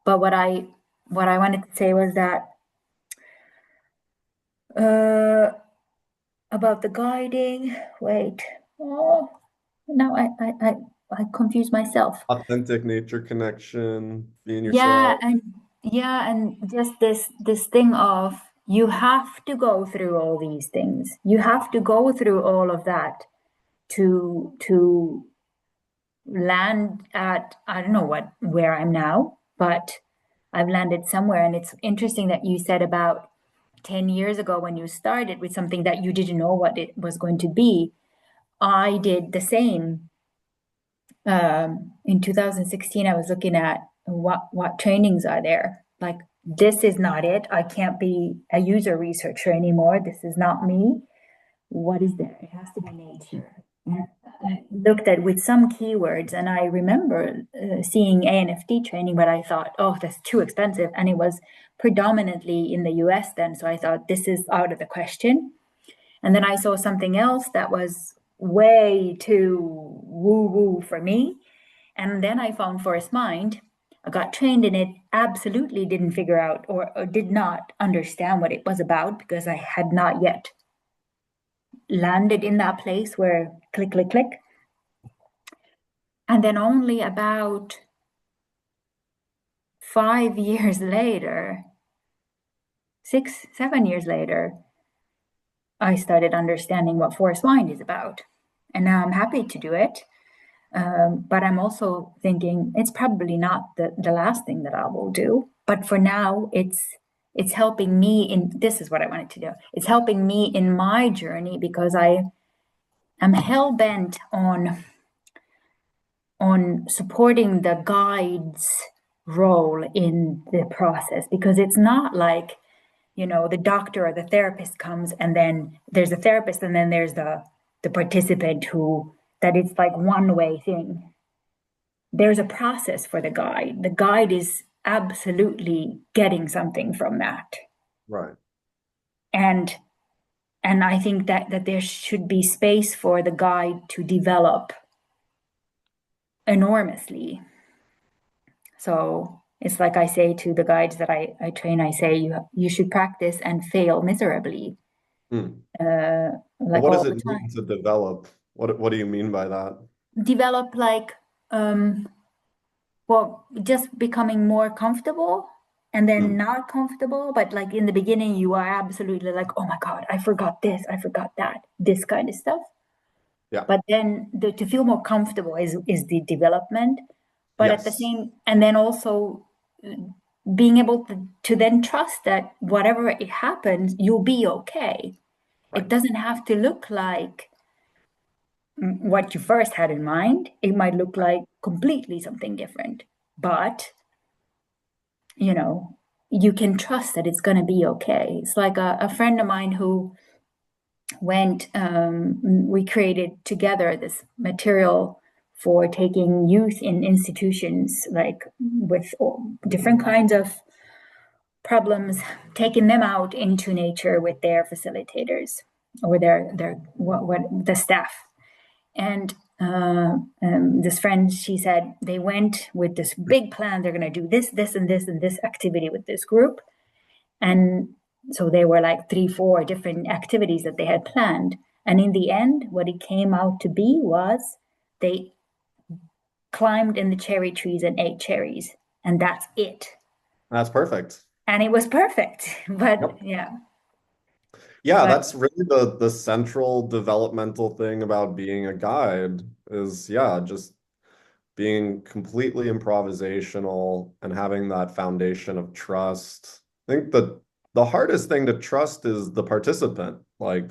But what I wanted to say was that uh, about the guiding. Wait, oh, now I confuse myself. Authentic nature connection, being Yeah, yourself. and just this thing of you have to go through all these things. You have to go through all of that to land at, I don't know what where I'm now, but I've landed somewhere. And it's interesting that you said about 10 years ago when you started with something that you didn't know what it was going to be. I did the same. In 2016, I was looking at what trainings are there. Like, this is not it. I can't be a user researcher anymore. This is not me. What is there? It has to be nature. And I looked at with some keywords, and I remember seeing ANFT training, but I thought, oh, that's too expensive. And it was predominantly in the US then. So I thought, this is out of the question. And then I saw something else that was way too woo woo for me. And then I found Forest Mind. I got trained in it, absolutely didn't figure out or did not understand what it was about because I had not yet landed in that place where click, click, click. And then only about 5 years later, 6, 7 years later, I started understanding what Forest Mind is about. And now I'm happy to do it. But I'm also thinking it's probably not the last thing that I will do. But for now, it's helping me in this is what I wanted to do. It's helping me in my journey because I am hell bent on supporting the guide's role in the process because it's not like, the doctor or the therapist comes and then there's a therapist and then there's the participant who that it's like one way thing. There's a process for the guide. The guide is absolutely getting something from that. Right. And and I think that there should be space for the guide to develop enormously. So it's like I say to the guides that I train, I say you should practice and fail miserably, Hmm. But like what all does the it mean time. to develop? What do you mean by that? Develop like well, just becoming more comfortable and then Hmm. not comfortable. But like in the beginning, you are absolutely like, oh my God, I forgot this, I forgot that, this kind of stuff. Yeah. But then to feel more comfortable is the development. But at the Yes. same, and then also being able to then trust that whatever it happens, you'll be okay. Right. It doesn't have to look like what you first had in mind. It might look like completely something different. But you know, you can trust that it's going to be okay. It's like a friend of mine who we created together this material for taking youth in institutions, like with different kinds of problems, taking them out into nature with their facilitators or their what the staff. And this friend, she said they went with this big plan. They're going to do this, this, and this, and this activity with this group. And so there were like 3, 4 different activities that they had planned. And in the end, what it came out to be was they climbed in the cherry trees and ate cherries. And that's it. That's perfect. And it was perfect. But Yep. yeah, Yeah, but that's really the central developmental thing about being a guide is yeah, just being completely improvisational and having that foundation of trust. I think that the hardest thing to trust is the participant. Like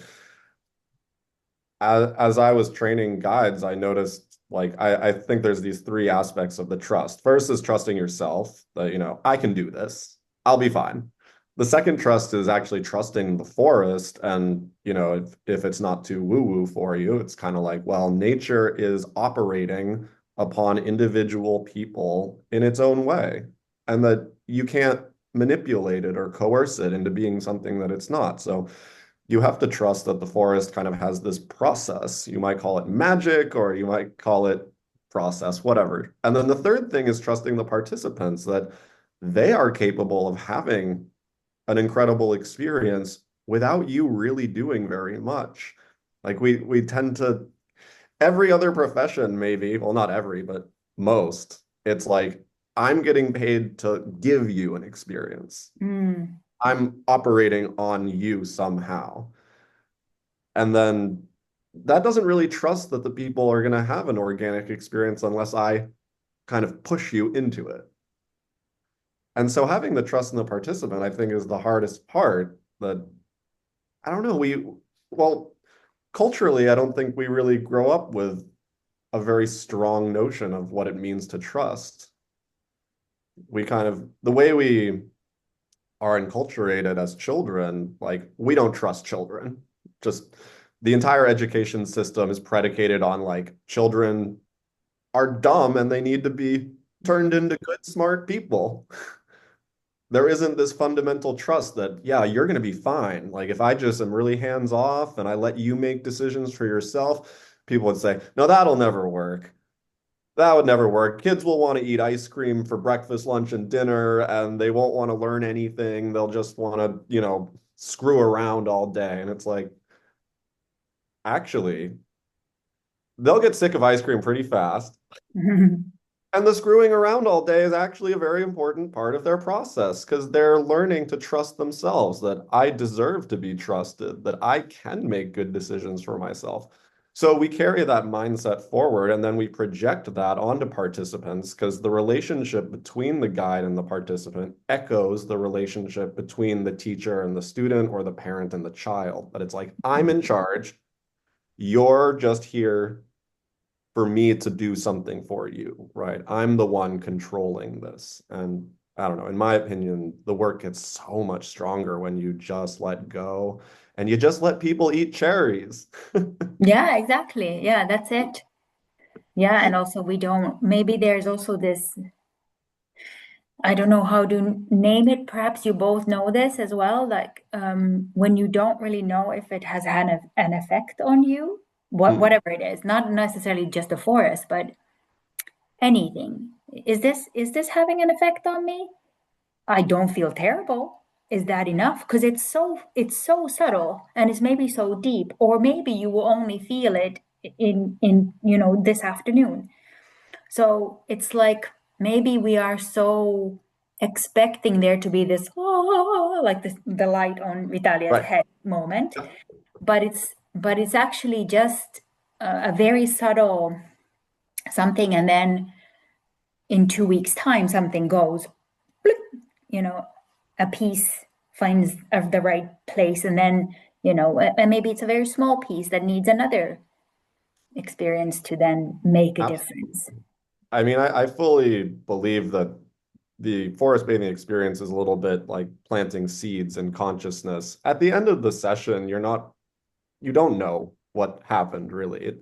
as I was training guides, I noticed like I think there's these three aspects of the trust. First is trusting yourself that, I can do this. I'll be fine. The second trust is actually trusting the forest. And, if it's not too woo-woo for you, it's kind of like, well, nature is operating upon individual people in its own way, and that you can't manipulate it or coerce it into being something that it's not. So you have to trust that the forest kind of has this process. You might call it magic or you might call it process, whatever. And then the third thing is trusting the participants that they are capable of having an incredible experience without you really doing very much. Like we tend to every other profession, maybe, well, not every, but most, it's like I'm getting paid to give you an experience. Mm. I'm operating on you somehow. And then that doesn't really trust that the people are going to have an organic experience unless I kind of push you into it. And so having the trust in the participant, I think, is the hardest part. That I don't know, well, culturally, I don't think we really grow up with a very strong notion of what it means to trust. We kind of, the way we are enculturated as children, like we don't trust children. Just the entire education system is predicated on like children are dumb and they need to be turned into good, smart people. There isn't this fundamental trust that, yeah, you're going to be fine. Like if I just am really hands off and I let you make decisions for yourself, people would say, no, that'll never work. That would never work. Kids will want to eat ice cream for breakfast, lunch, and dinner, and they won't want to learn anything. They'll just want to, screw around all day. And it's like, actually, they'll get sick of ice cream pretty fast. And the screwing around all day is actually a very important part of their process because they're learning to trust themselves, that I deserve to be trusted, that I can make good decisions for myself. So we carry that mindset forward and then we project that onto participants because the relationship between the guide and the participant echoes the relationship between the teacher and the student or the parent and the child. But it's like, I'm in charge. You're just here for me to do something for you, right? I'm the one controlling this. And I don't know, in my opinion, the work gets so much stronger when you just let go and you just let people eat cherries. Yeah, exactly. Yeah, that's it. Yeah, and also we don't, maybe there's also this, I don't know how to name it. Perhaps you both know this as well. Like when you don't really know if it has had an effect on you, Hmm. whatever it is, not necessarily just a forest, but anything. Is this having an effect on me? I don't feel terrible. Is that enough? Because it's so subtle and it's maybe so deep, or maybe you will only feel it in this afternoon. So it's like maybe we are so expecting there to be this like the light on Vitalia's Right. head moment, but it's actually just a very subtle something, and then in 2 weeks' time something goes, blip, you know, a piece finds of the right place, and then and maybe it's a very small piece that needs another experience to then make a difference. Absolutely. I mean, I fully believe that the forest bathing experience is a little bit like planting seeds in consciousness. At the end of the session, you don't know what happened really.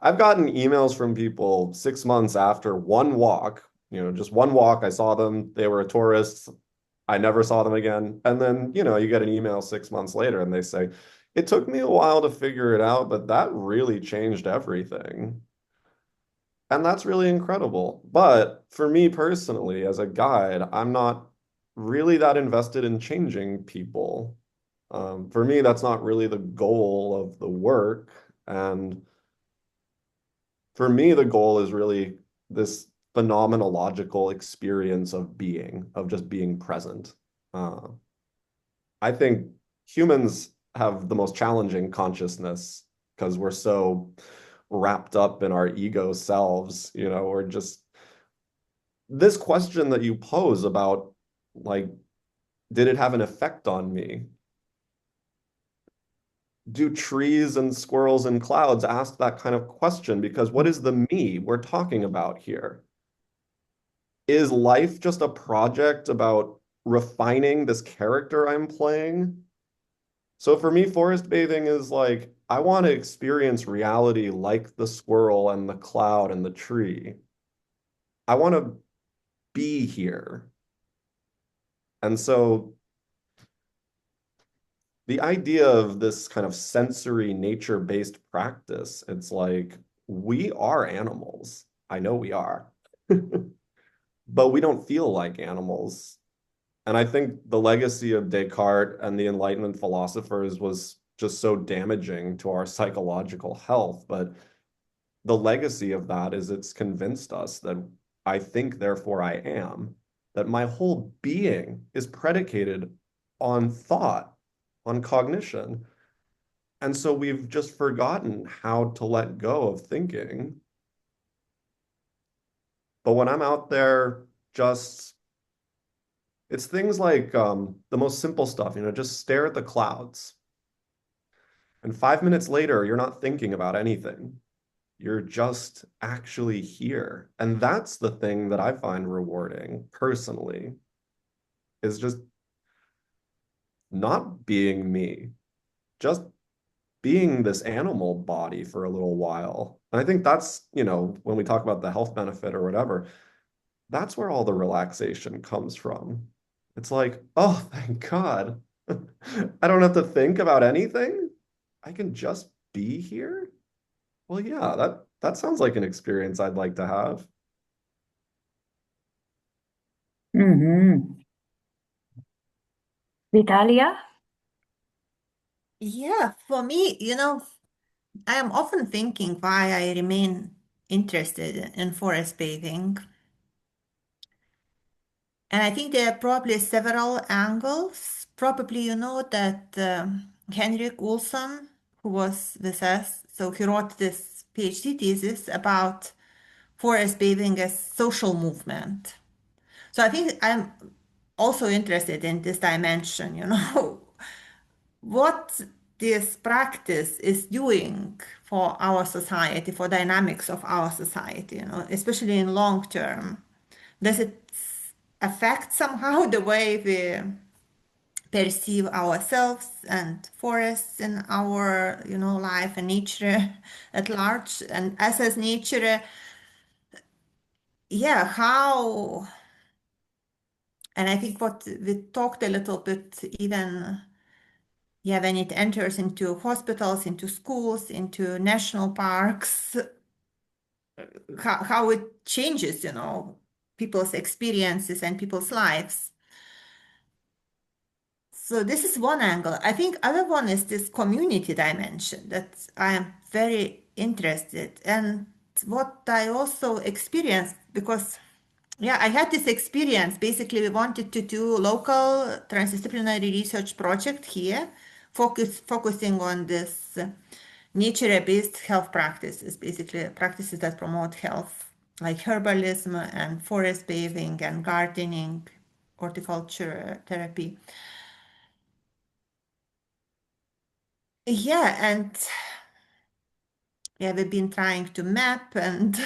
I've gotten emails from people 6 months after one walk, just one walk. I saw them, they were a tourist. I never saw them again. And then, you get an email 6 months later and they say, it took me a while to figure it out, but that really changed everything. And that's really incredible. But for me personally, as a guide, I'm not really that invested in changing people. For me, that's not really the goal of the work. And for me, the goal is really this phenomenological experience of being, of just being present. Uh, I think humans have the most challenging consciousness because we're so wrapped up in our ego selves, or just this question that you pose about, like, did it have an effect on me? Do trees and squirrels and clouds ask that kind of question? Because what is the me we're talking about here? Is life just a project about refining this character I'm playing? So for me, forest bathing is like, I want to experience reality like the squirrel and the cloud and the tree. I want to be here. And so the idea of this kind of sensory nature-based practice, it's like we are animals. I know we are, but we don't feel like animals. And I think the legacy of Descartes and the Enlightenment philosophers was just so damaging to our psychological health. But the legacy of that is it's convinced us that I think, therefore I am, that my whole being is predicated on thought, on cognition. And so we've just forgotten how to let go of thinking. But when I'm out there, just it's things like the most simple stuff, just stare at the clouds. And 5 minutes later, you're not thinking about anything. You're just actually here. And that's the thing that I find rewarding personally, is just not being me, just being this animal body for a little while. And I think that's, when we talk about the health benefit or whatever, that's where all the relaxation comes from. It's like, oh, thank God. I don't have to think about anything. I can just be here. Well, yeah, that sounds like an experience I'd like to have. Mm-hmm. Vitalia? Yeah, for me, I am often thinking why I remain interested in forest bathing. And I think there are probably several angles. Probably you know that Henrik Olson, who was with us, so he wrote this PhD thesis about forest bathing as social movement. So I think I'm also interested in this dimension, what this practice is doing for our society, for dynamics of our society, especially in long term. Does it affect somehow the way we perceive ourselves and forests in our, life and nature at large? And as nature, yeah, how, and I think what we talked a little bit even, yeah, when it enters into hospitals, into schools, into national parks, how it changes, people's experiences and people's lives. So this is one angle. I think other one is this community dimension that I am very interested and what I also experienced because yeah, I had this experience. Basically, we wanted to do local transdisciplinary research project here, focusing on this nature-based health practices, basically practices that promote health, like herbalism and forest bathing and gardening, horticulture therapy. Yeah, and yeah, we've been trying to map, and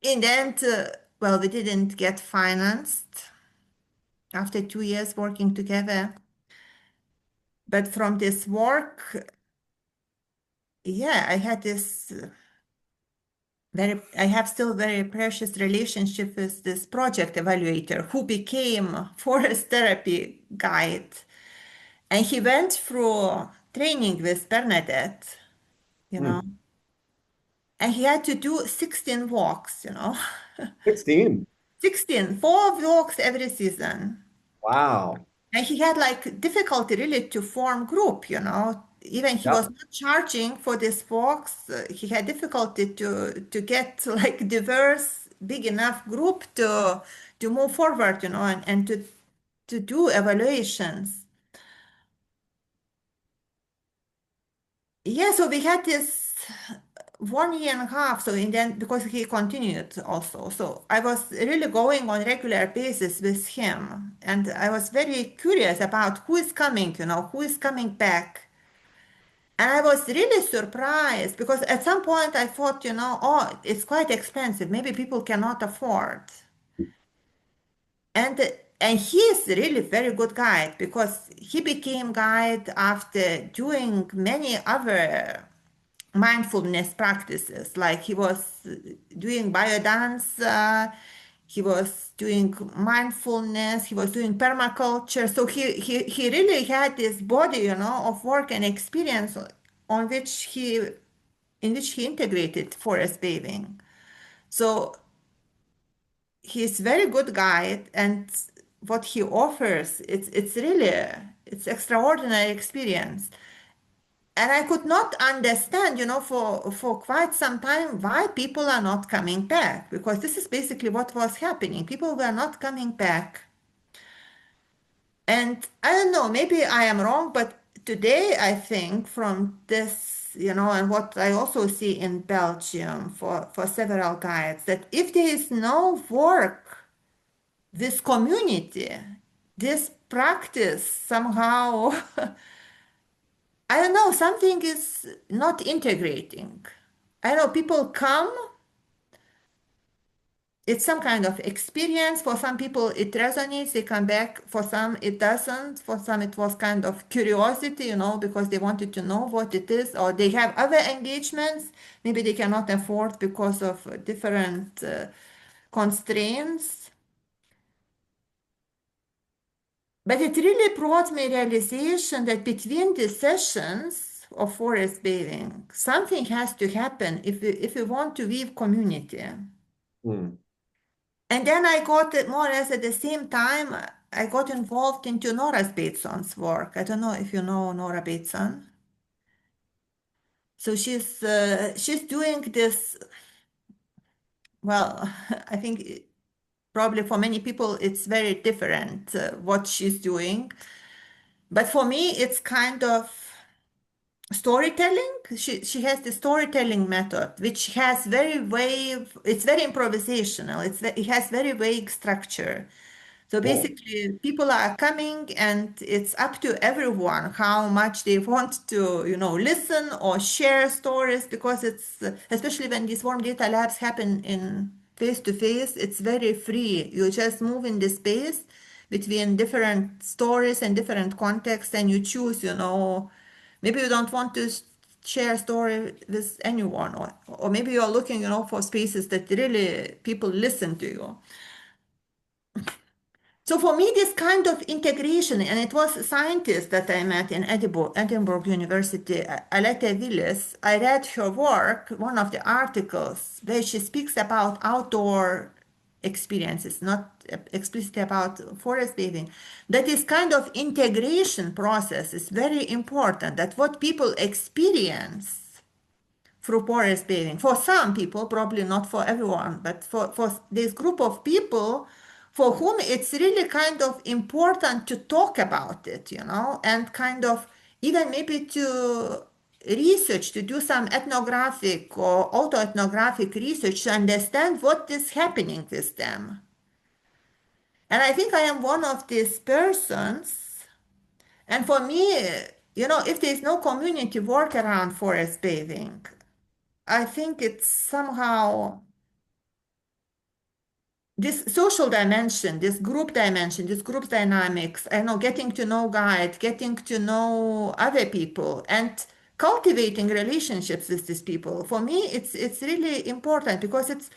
in the end, well, we didn't get financed after 2 years working together. But from this work, yeah, I had this I have still very precious relationship with this project evaluator who became forest therapy guide. And he went through training with Bernadette, you know, Hmm. and he had to do 16 walks, 16. 16, 4 walks every season. Wow. And he had like difficulty really to form group, Even he was Yep. not charging for these walks. He had difficulty to get like diverse, big enough group to move forward, and to do evaluations. Yeah, so we had this 1 year and a half. So in then because he continued also. So I was really going on regular basis with him. And I was very curious about who is coming, who is coming back. And I was really surprised because at some point I thought, oh, it's quite expensive. Maybe people cannot afford. And and he is really very good guide because he became guide after doing many other mindfulness practices. Like he was doing biodance, he was doing mindfulness, he was doing permaculture. So he really had this body, of work and experience on which in which he integrated forest bathing. So he's very good guide and what he offers, it's really it's extraordinary experience. And I could not understand, for quite some time why people are not coming back, because this is basically what was happening. People were not coming back. And I don't know, maybe I am wrong, but today I think from this, and what I also see in Belgium for several guides, that if there is no work, this community, this practice somehow, I don't know, something is not integrating. I know people come, it's some kind of experience. For some people, it resonates, they come back. For some, it doesn't. For some, it was kind of curiosity, because they wanted to know what it is, or they have other engagements. Maybe they cannot afford because of different constraints. But it really brought me realization that between the sessions of forest bathing, something has to happen if we want to weave community. Mm. And then I got it more or less at the same time, I got involved into Nora Bateson's work. I don't know if you know Nora Bateson. So she's doing this, well, I think probably for many people it's very different what she's doing. But for me, it's kind of storytelling. She has the storytelling method, which has it's very improvisational. It has very vague structure. So Cool. basically, people are coming, and it's up to everyone how much they want to, listen or share stories, because it's especially when these warm data labs happen in face to face, it's very free. You just move in the space between different stories and different contexts, and you choose, maybe you don't want to share a story with anyone, or maybe you're looking, for spaces that really people listen to you. So for me, this kind of integration, and it was a scientist that I met in Edinburgh University, Alette Willis. I read her work, one of the articles, where she speaks about outdoor experiences, not explicitly about forest bathing. That this kind of integration process is very important, that what people experience through forest bathing. For some people, probably not for everyone, but for this group of people for whom it's really kind of important to talk about it, and kind of even maybe to research, to do some ethnographic or autoethnographic research to understand what is happening with them. And I think I am one of these persons. And for me, if there's no community work around forest bathing, I think it's somehow this social dimension, this group dimension, this group dynamics, I know, getting to know guide, getting to know other people, and cultivating relationships with these people. For me, it's really important because it's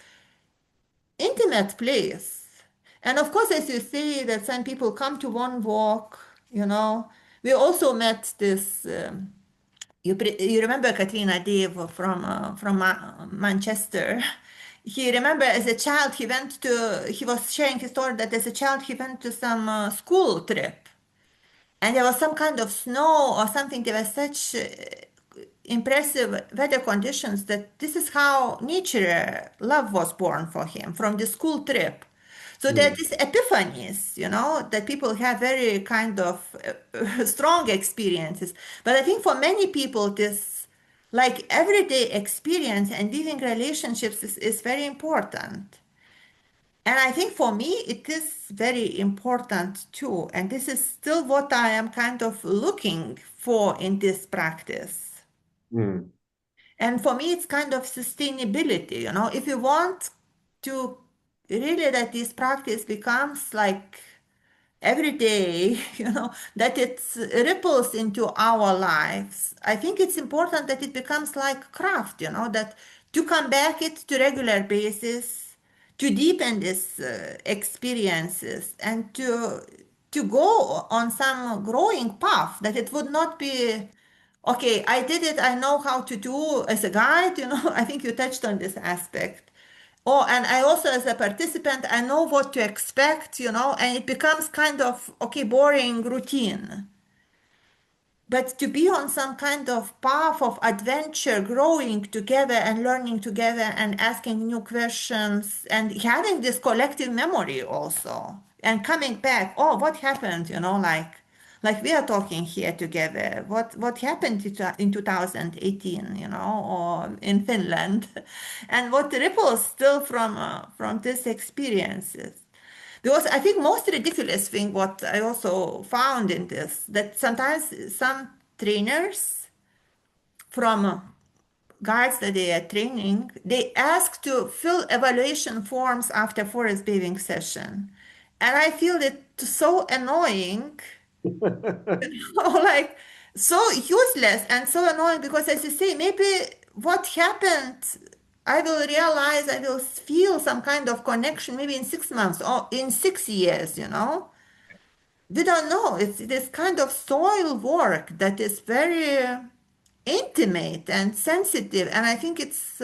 intimate place. And of course, as you say, that some people come to one walk, we also met this. You remember Katriina Dave from Manchester? He remember as a child he was sharing his story that as a child he went to some school trip, and there was some kind of snow or something. There were such impressive weather conditions that this is how nature love was born for him from the school trip. So there are Mm. these epiphanies, that people have very kind of strong experiences. But I think for many people, this like everyday experience and living relationships is very important. And I think for me, it is very important too. And this is still what I am kind of looking for in this practice. Mm. And for me, it's kind of sustainability. If you want to really that this practice becomes like every day, that it ripples into our lives, I think it's important that it becomes like craft, that to come back it to regular basis, to deepen these experiences, and to go on some growing path, that it would not be okay, I did it, I know how to do as a guide, I think you touched on this aspect. Oh, and I also, as a participant, I know what to expect, and it becomes kind of, okay, boring routine. But to be on some kind of path of adventure, growing together and learning together and asking new questions and having this collective memory also and coming back, oh, what happened, like we are talking here together. What happened in 2018, or in Finland, and what ripples still from these experiences. Because I think most ridiculous thing what I also found in this that sometimes some trainers from guides that they are training, they ask to fill evaluation forms after forest bathing session. And I feel it so annoying, like so useless and so annoying because as you say, maybe what happened, I will realize, I will feel some kind of connection maybe in 6 months or in 6 years, We don't know. It's this kind of soil work that is very intimate and sensitive. And I think it's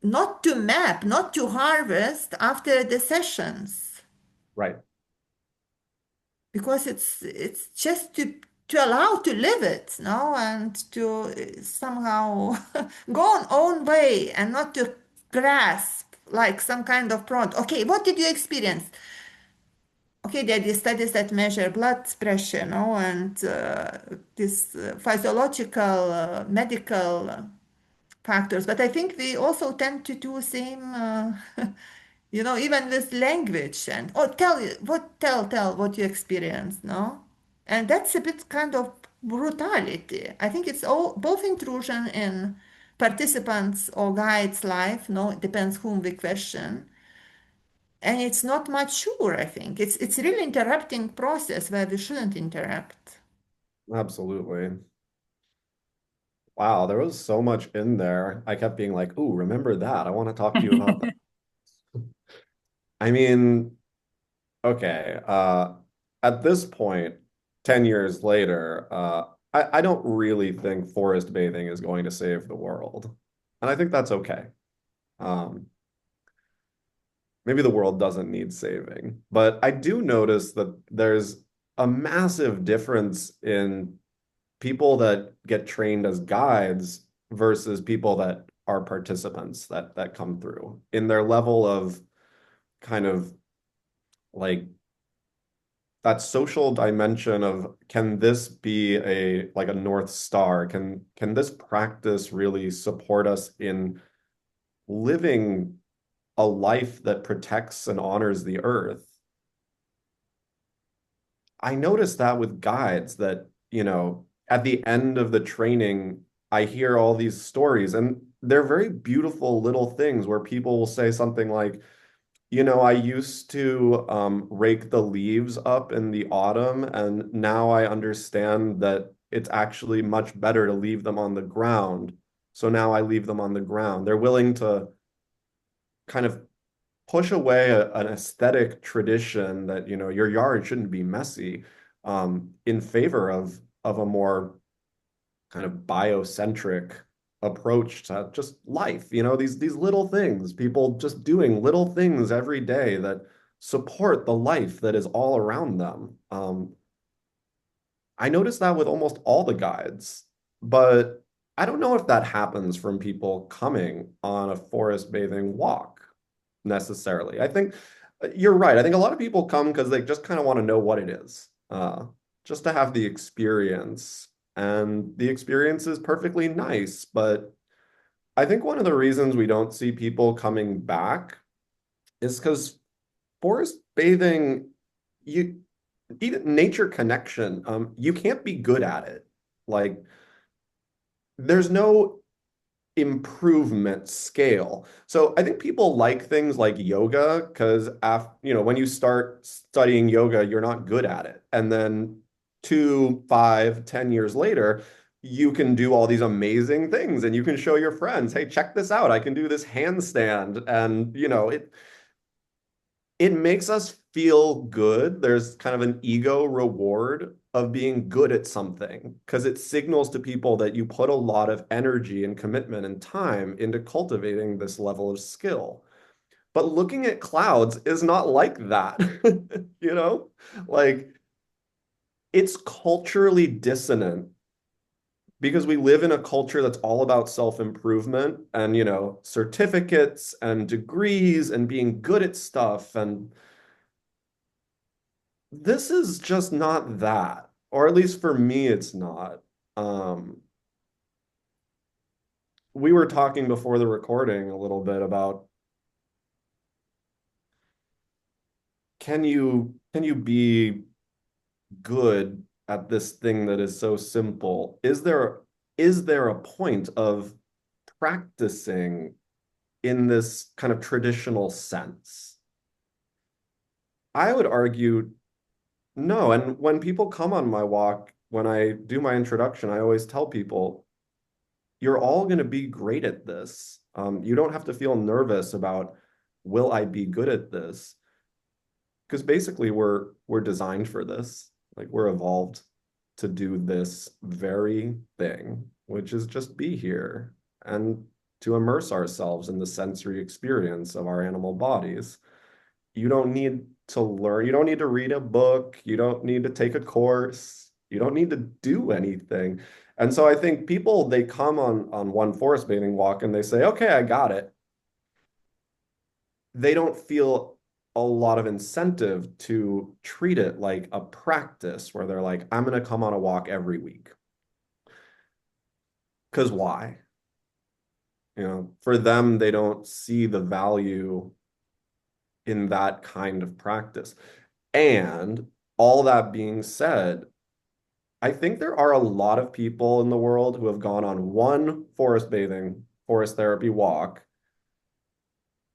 not to map, not to harvest after the sessions, Right. because it's just to allow to live it, no, and to somehow go on own way and not to grasp like some kind of prompt. Okay, what did you experience? Okay, there are these studies that measure blood pressure, no, and this physiological, medical factors. But I think we also tend to do same, even with language and oh, tell what you experienced, no, and that's a bit kind of brutality. I think it's all both intrusion in participants or guides' life, no, it depends whom we question, and it's not mature. I think it's really interrupting process where we shouldn't interrupt. Absolutely. Wow, there was so much in there. I kept being like, "Ooh, remember that. I want to talk to you about that." I mean, okay, at this point, 10 years later, I don't really think forest bathing is going to save the world. And I think that's okay. Um, maybe the world doesn't need saving, but I do notice that there's a massive difference in people that get trained as guides versus people that are participants that come through in their level of kind of like that social dimension of can this be a like a North Star? Can this practice really support us in living a life that protects and honors the earth? I noticed that with guides that, at the end of the training, I hear all these stories and they're very beautiful little things where people will say something like, I used to rake the leaves up in the autumn, and now I understand that it's actually much better to leave them on the ground. So now I leave them on the ground. They're willing to kind of push away an aesthetic tradition that, your yard shouldn't be messy, in favor of a more kind of biocentric approach to just life, these little things, people just doing little things every day that support the life that is all around them. I noticed that with almost all the guides, but I don't know if that happens from people coming on a forest bathing walk necessarily. I think you're right. I think a lot of people come because they just kind of want to know what it is, just to have the experience. And the experience is perfectly nice. But I think one of the reasons we don't see people coming back is because forest bathing, you even nature connection, you can't be good at it. Like there's no improvement scale. So I think people like things like yoga because when you start studying yoga, you're not good at it. And then 2, 5, 10 years later, you can do all these amazing things and you can show your friends, hey, check this out. I can do this handstand. And it makes us feel good. There's kind of an ego reward of being good at something because it signals to people that you put a lot of energy and commitment and time into cultivating this level of skill. But looking at clouds is not like that, you know? Like it's culturally dissonant because we live in a culture that's all about self-improvement and, certificates and degrees and being good at stuff. And this is just not that, or at least for me, it's not. Um, we were talking before the recording a little bit about can you be good at this thing that is so simple? Is there a point of practicing in this kind of traditional sense? I would argue no. And when people come on my walk, when I do my introduction, I always tell people, you're all going to be great at this. You don't have to feel nervous about, will I be good at this? Because basically we're designed for this. Like we're evolved to do this very thing, which is just be here and to immerse ourselves in the sensory experience of our animal bodies. You don't need to learn, you don't need to read a book, you don't need to take a course, you don't need to do anything. And so I think people, they come on one forest bathing walk and they say, okay, I got it. They don't feel a lot of incentive to treat it like a practice where they're like, I'm going to come on a walk every week. Because why? For them, they don't see the value in that kind of practice. And all that being said, I think there are a lot of people in the world who have gone on one forest therapy walk.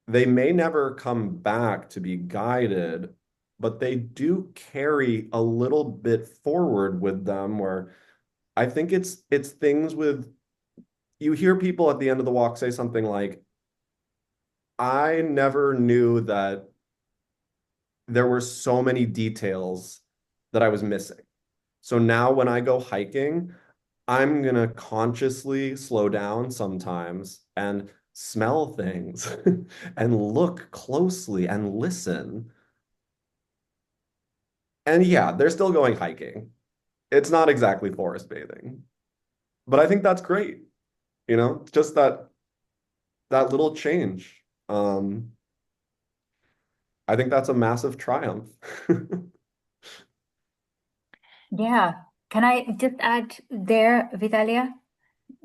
They may never come back to be guided, but they do carry a little bit forward with them where I think it's things with you hear people at the end of the walk say something like, I never knew that there were so many details that I was missing. So now when I go hiking, I'm gonna consciously slow down sometimes and smell things and look closely and listen. And yeah, they're still going hiking. It's not exactly forest bathing, but I think that's great. Just that little change. I think that's a massive triumph. Yeah. Can I just add there, Vitalija?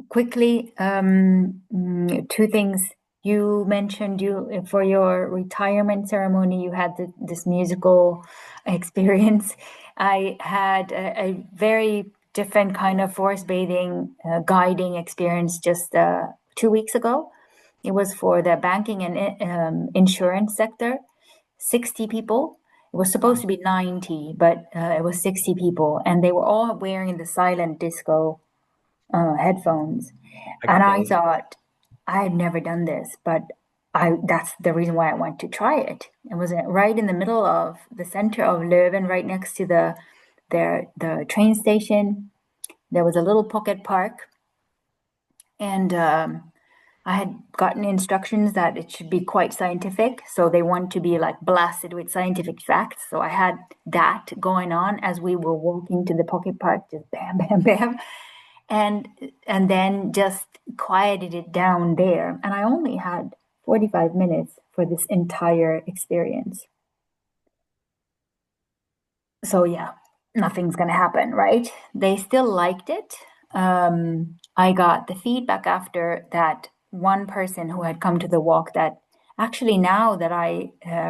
Quickly, two things. You mentioned you for your retirement ceremony, you had this musical experience. I had a very different kind of forest bathing guiding experience just 2 weeks ago. It was for the banking and insurance sector. 60 people. It was supposed to be 90, but it was 60 people, and they were all wearing the silent disco headphones. I And got I those. thought, I had never done this, but that's the reason why I went to try it. It was right in the middle of the center of Leuven, right next to the train station. There was a little pocket park, and I had gotten instructions that it should be quite scientific. So they want to be like blasted with scientific facts. So I had that going on as we were walking to the pocket park, just bam, bam, bam, and then just quieted it down there. And I only had 45 minutes for this entire experience. So yeah, nothing's gonna happen, right? They still liked it. I got the feedback after that one person who had come to the walk that actually now that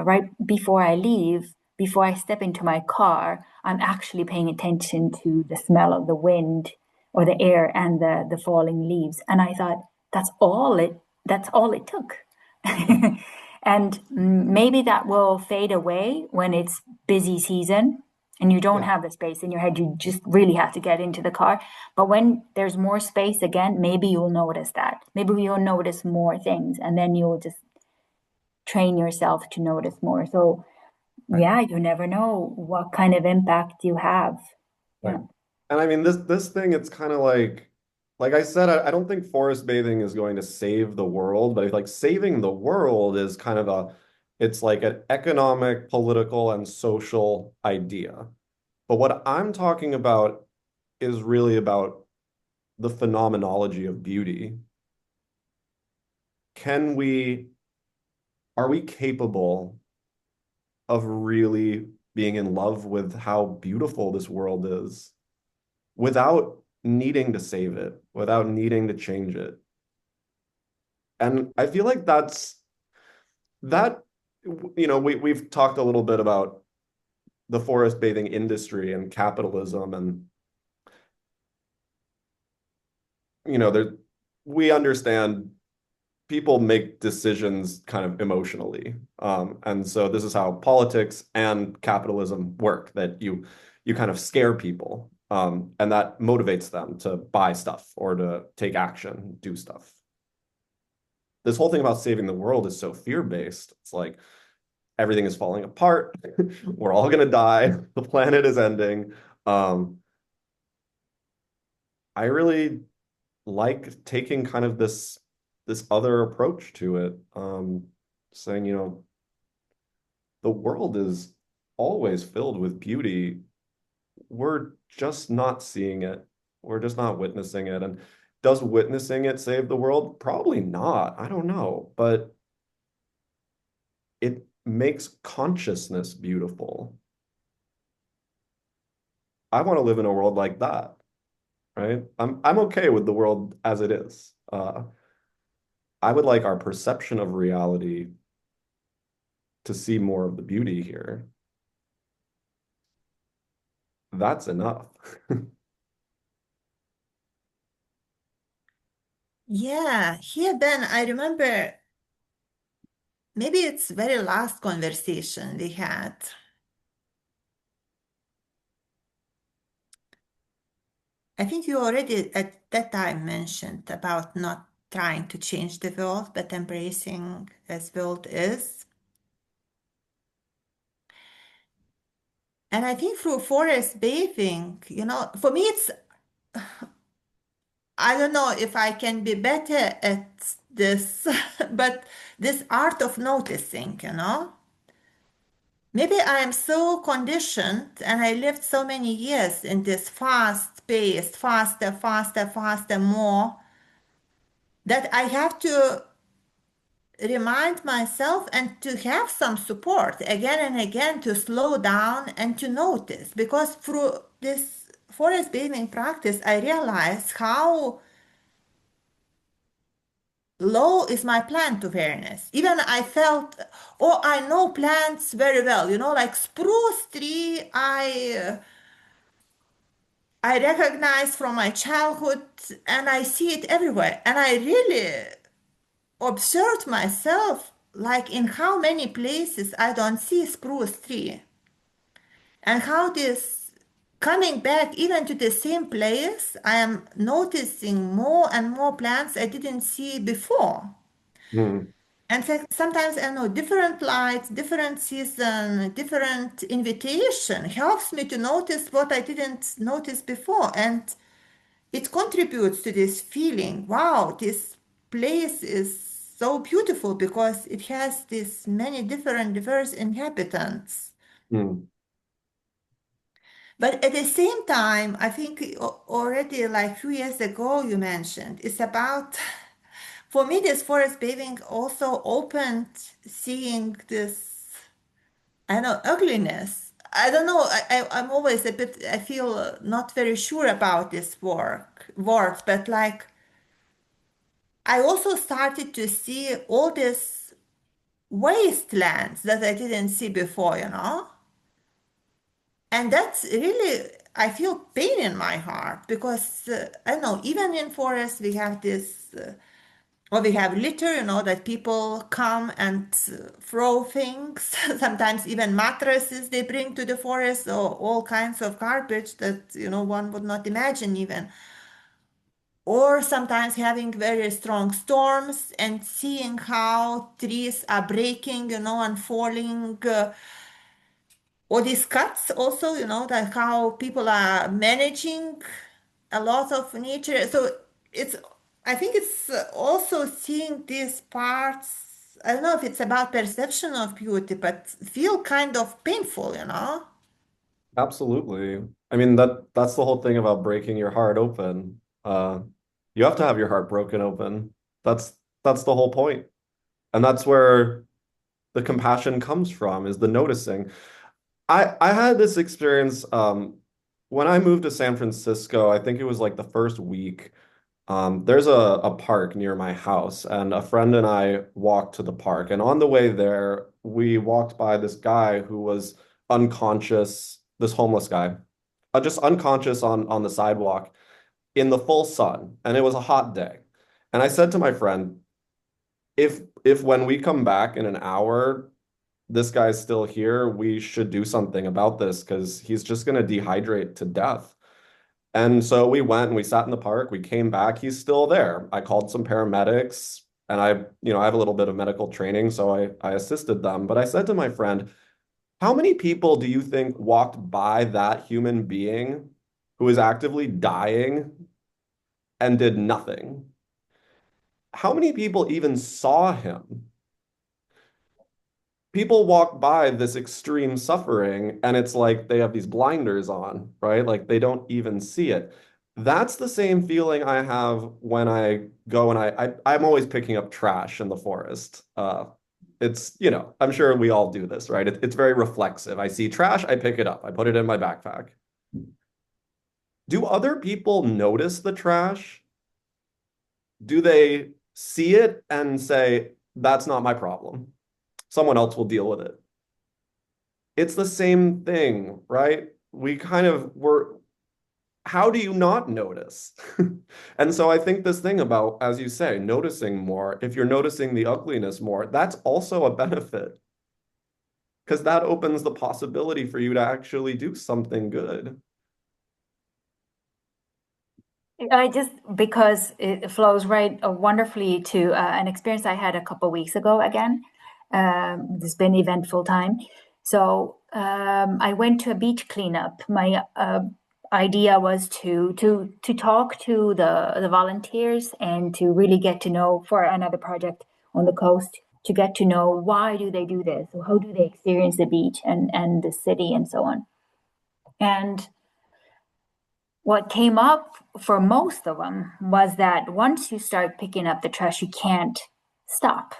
right before I leave, before I step into my car, I'm actually paying attention to the smell of the wind or the air and the falling leaves. And I thought that's all it took. And maybe that will fade away when it's busy season and you don't Yeah. have the space in your head. You just really have to get into the car. But when there's more space again, maybe you'll notice that. Maybe you'll notice more things and then you'll just train yourself to notice more. So Right. Yeah, you never know what kind of impact you have. Right. Yeah. And I mean, this thing, it's kind of like I said, I don't think forest bathing is going to save the world, but like saving the world is kind of it's like an economic, political, and social idea. But what I'm talking about is really about the phenomenology of beauty. Can we, are we capable of really being in love with how beautiful this world is without needing to save it, without needing to change it? And I feel like that, we've talked a little bit about the forest bathing industry and capitalism, and there we understand people make decisions kind of emotionally. And so this is how politics and capitalism work, that you kind of scare people, and that motivates them to buy stuff or to take action, do stuff. This whole thing about saving the world is so fear-based. It's like everything is falling apart. We're all gonna die. The planet is ending. Um, I really like taking kind of this other approach to it, saying, the world is always filled with beauty. We're just not seeing it. We're just not witnessing it. And does witnessing it save the world? Probably not. I don't know, but it makes consciousness beautiful. I want to live in a world like that, right? I'm okay with the world as it is. I would like our perception of reality to see more of the beauty here. That's enough. Yeah, here then I remember maybe it's very last conversation we had. I think you already at that time mentioned about not trying to change the world, but embracing as world is. And I think through forest bathing, for me it's I don't know if I can be better at this, but this art of noticing. Maybe I am so conditioned and I lived so many years in this fast pace, faster, faster, faster, more, that I have to remind myself and to have some support again and again to slow down and to notice. Because through this forest bathing practice, I realized how low is my plant awareness. Even I felt, oh, I know plants very well, like spruce tree, I recognize from my childhood and I see it everywhere. And I really observed myself like in how many places I don't see spruce tree and how this coming back even to the same place, I am noticing more and more plants I didn't see before. Hmm. And sometimes I know different lights, different season, different invitation helps me to notice what I didn't notice before. And it contributes to this feeling, wow, this place is so beautiful because it has this many different diverse inhabitants. Hmm. But at the same time, I think already like a few years ago you mentioned, it's about, for me, this forest bathing also opened seeing this, I don't know, ugliness. I don't know. I'm always a bit, I feel not very sure about this words, but like I also started to see all these wastelands that I didn't see before. And that's really, I feel pain in my heart because I don't know, even in forests we have this, or we have litter, that people come and throw things, sometimes even mattresses they bring to the forest or all kinds of garbage that, one would not imagine even. Or sometimes having very strong storms and seeing how trees are breaking, and falling. or these cuts also, like how people are managing a lot of nature. So it's, I think it's also seeing these parts. I don't know if it's about perception of beauty, but feel kind of painful. Absolutely. I mean that's the whole thing about breaking your heart open. You have to have your heart broken open. That's that's the whole point. And that's where the compassion comes from, is the noticing. I had this experience when I moved to San Francisco. I think it was like the first week. There's a park near my house, and a friend and I walked to the park. And on the way there, we walked by this guy who was unconscious, this homeless guy, just unconscious on the sidewalk in the full sun. And it was a hot day. And I said to my friend, if when we come back in an hour, this guy's still here, we should do something about this because he's just going to dehydrate to death. And so we went and we sat in the park. We came back. He's still there. I called some paramedics and I have a little bit of medical training, so I assisted them. But I said to my friend, how many people do you think walked by that human being who is actively dying and did nothing? How many people even saw him? People walk by this extreme suffering and it's like they have these blinders on, right? Like they don't even see it. That's the same feeling I have when I go and I'm always picking up trash in the forest. It's, I'm sure we all do this, right? It's very reflexive. I see trash, I pick it up, I put it in my backpack. Do other people notice the trash? Do they see it and say, that's not my problem? Someone else will deal with it. It's the same thing, right? We kind of were, how do you not notice? And so I think this thing about, as you say, noticing more, if you're noticing the ugliness more, that's also a benefit because that opens the possibility for you to actually do something good. I just because it flows right wonderfully to an experience I had a couple weeks ago again. It's been eventful time. So I went to a beach cleanup. My idea was to talk to the volunteers and to really get to know for another project on the coast to get to know why do they do this, or how do they experience the beach and the city and so on. And what came up for most of them was that once you start picking up the trash, you can't stop.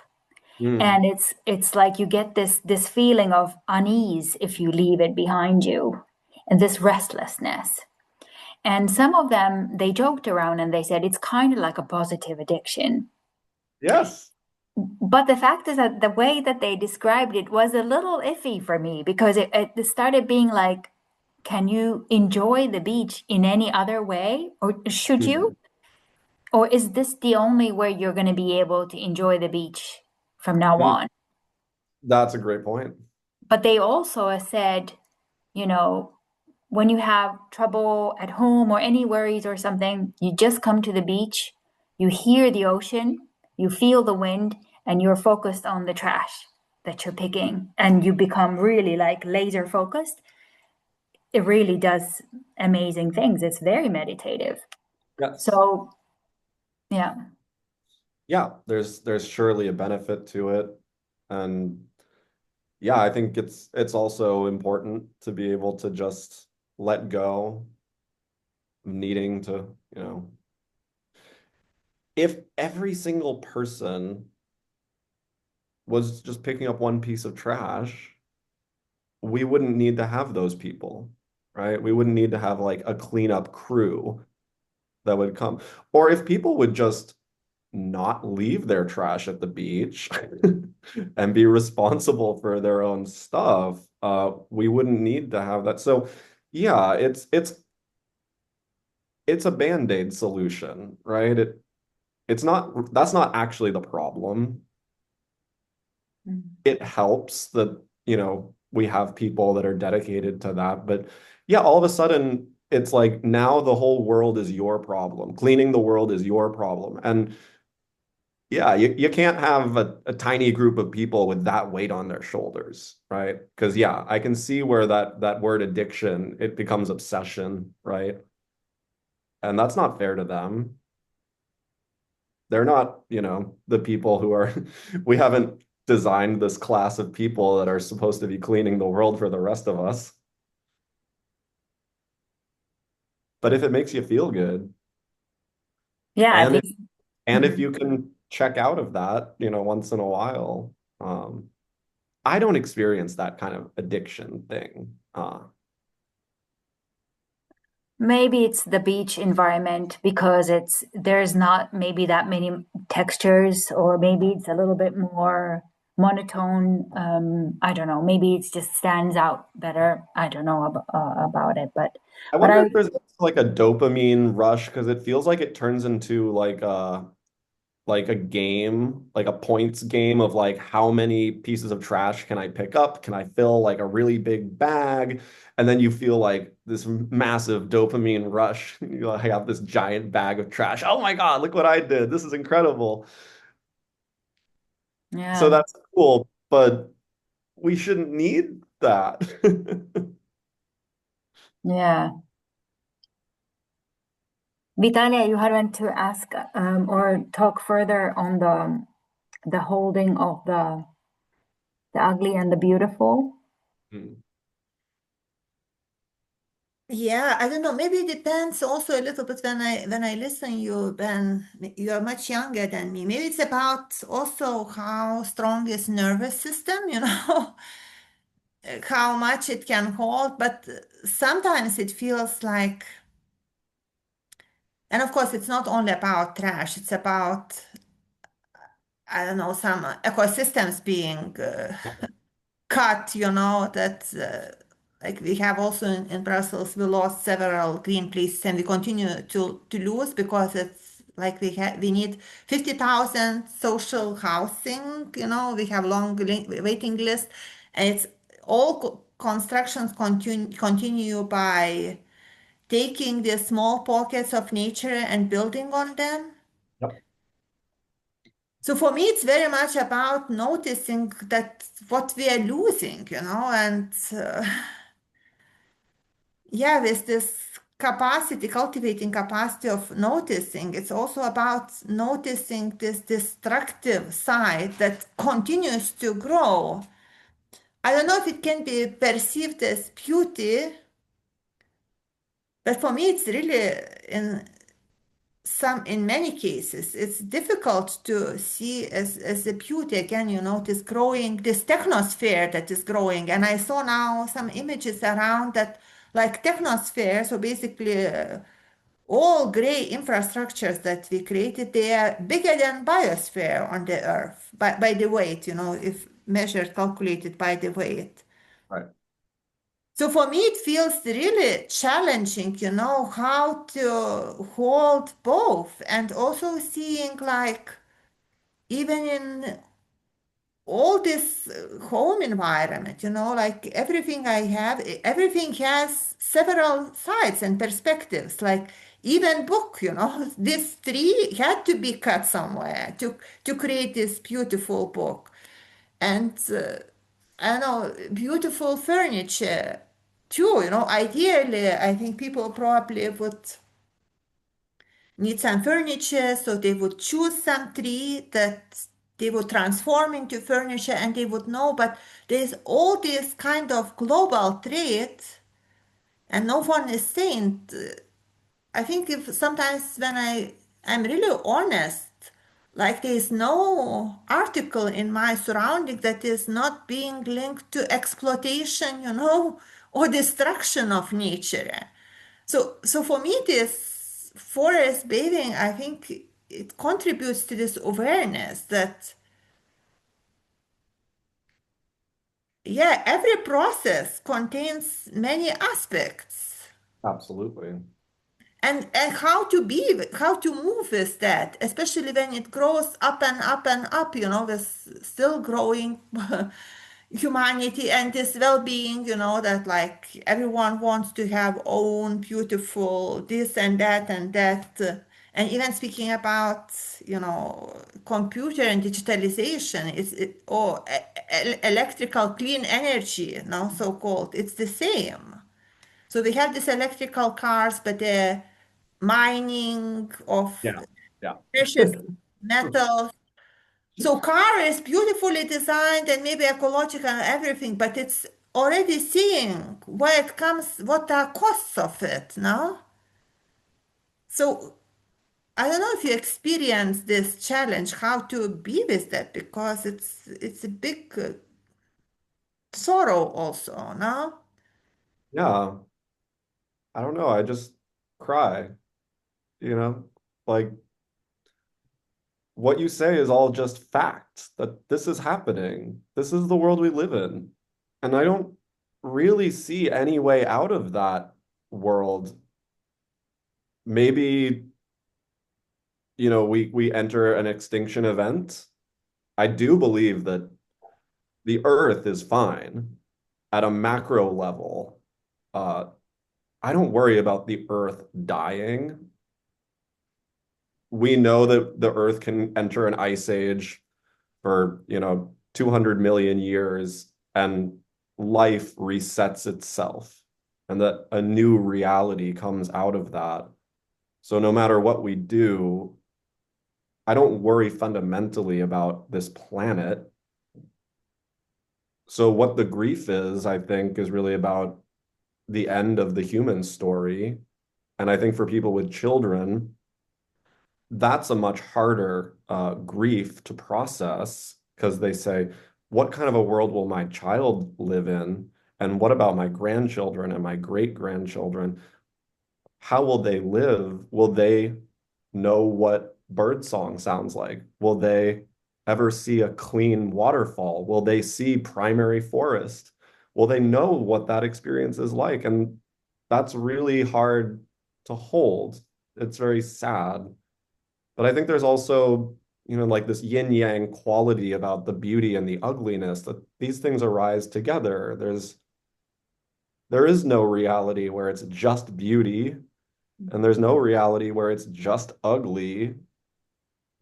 Mm. And it's like you get this feeling of unease if you leave it behind you, and this restlessness. And some of them they joked around and they said it's kind of like a positive addiction. Yes. But the fact is that the way that they described it was a little iffy for me because it started being like, can you enjoy the beach in any other way? Or should you? Mhm. Or is this the only way you're going to be able to enjoy the beach from now Mm. on? That's a great point. But they also said, you know, when you have trouble at home or any worries or something, you just come to the beach, you hear the ocean, you feel the wind, and you're focused on the trash that you're picking, and you become really like laser focused. It really does amazing things. It's very meditative. Yes. So, yeah. Yeah, there's surely a benefit to it. And yeah, I think it's also important to be able to just let go, needing to, if every single person was just picking up one piece of trash, we wouldn't need to have those people, right? We wouldn't need to have like a cleanup crew that would come. Or if people would just not leave their trash at the beach and be responsible for their own stuff, we wouldn't need to have that. So yeah, it's a band-aid solution, right? It's not, that's not actually the problem. Mm. It helps that, we have people that are dedicated to that. But yeah, all of a sudden it's like now the whole world is your problem. Cleaning the world is your problem. And Yeah, you can't have a tiny group of people with that weight on their shoulders, right? Because yeah, I can see where that word addiction, it becomes obsession, right? And that's not fair to them. They're not, the people who are, we haven't designed this class of people that are supposed to be cleaning the world for the rest of us. But if it makes you feel good, Yeah, at and least. if Mhm. you can check out of that, once in a while, I don't experience that kind of addiction thing. Maybe it's the beach environment because there's not maybe that many textures, or maybe it's a little bit more monotone. I don't know. Maybe it just stands out better. I don't know about it, I but wonder if there's like a dopamine rush because it feels like it turns into like a game, like a points game of like how many pieces of trash can I pick up? Can I fill like a really big bag? And then you feel like this massive dopamine rush. I have this giant bag of trash. Oh my God, look what I did. This is incredible. So yeah, that's cool, but we shouldn't need that. yeah. Vitalia, you had want to ask or talk further on the holding of the ugly and the beautiful. Hmm. Yeah, I don't know. Maybe it depends also a little bit when I listen you, Ben, you are much younger than me. Maybe it's about also how strong is nervous system, how much it can hold, but sometimes it feels like, and of course it's not only about trash, it's about, I don't know, some ecosystems being cut, that like we have also in Brussels, we lost several green places and we continue to lose because it's like we need 50,000 social housing, we have long waiting list, and it's all constructions continue by taking the small pockets of nature and building on them. Yep. So for me, it's very much about noticing that what we are losing, and yeah, with this capacity, cultivating capacity of noticing, it's also about noticing this destructive side that continues to grow. I don't know if it can be perceived as beauty, but for me, it's really in many cases it's difficult to see as a beauty. Again, this growing, this technosphere that is growing, and I saw now some images around that, like technosphere, so basically all gray infrastructures that we created, they are bigger than biosphere on the earth by the weight, if measured, calculated by the weight. Right. So for me, it feels really challenging, how to hold both, and also seeing like even in all this home environment, like everything I have, everything has several sides and perspectives. Like even book, this tree had to be cut somewhere to create this beautiful book. And I don't know, beautiful furniture too. Ideally, I think people probably would need some furniture, so they would choose some tree that they would transform into furniture and they would know. But there's all this kind of global trade, and no one is saying. I think if sometimes when I'm really honest, like there is no article in my surrounding that is not being linked to exploitation, or destruction of nature. So for me, this forest bathing, I think it contributes to this awareness that, yeah, every process contains many aspects. Absolutely. And how to move with that, especially when it grows up and up and up, with still growing humanity and this well-being, that like everyone wants to have own beautiful this and that and that, And even speaking about, computer and digitalization, or electrical clean energy, so-called, it's the same. So we have these electrical cars, but the mining of Yeah. Yeah. precious metals. So car is beautifully designed and maybe ecological and everything, but it's already seeing where it comes, what are costs of it, no? So I don't know if you experience this challenge, how to be with that, because it's a big sorrow also, no? Yeah. I don't know. I just cry, you know? Like what you say is all just fact that this is happening. This is the world we live in. And I don't really see any way out of that world. Maybe, we enter an extinction event. I do believe that the earth is fine at a macro level. Uh, I don't worry about the earth dying. We know that the earth can enter an ice age for, 200 million years and life resets itself and that a new reality comes out of that. So no matter what we do, I don't worry fundamentally about this planet. So what the grief is, I think, is really about the end of the human story. And I think for people with children, that's a much harder grief to process because they say, what kind of a world will my child live in? And what about my grandchildren and my great grandchildren? How will they live? Will they know what birdsong sounds like? Will they ever see a clean waterfall? Will they see primary forest? Will they know what that experience is like? And that's really hard to hold. It's very sad. But I think there's also, like this yin yang quality about the beauty and the ugliness that these things arise together. There is no reality where it's just beauty, and there's no reality where it's just ugly.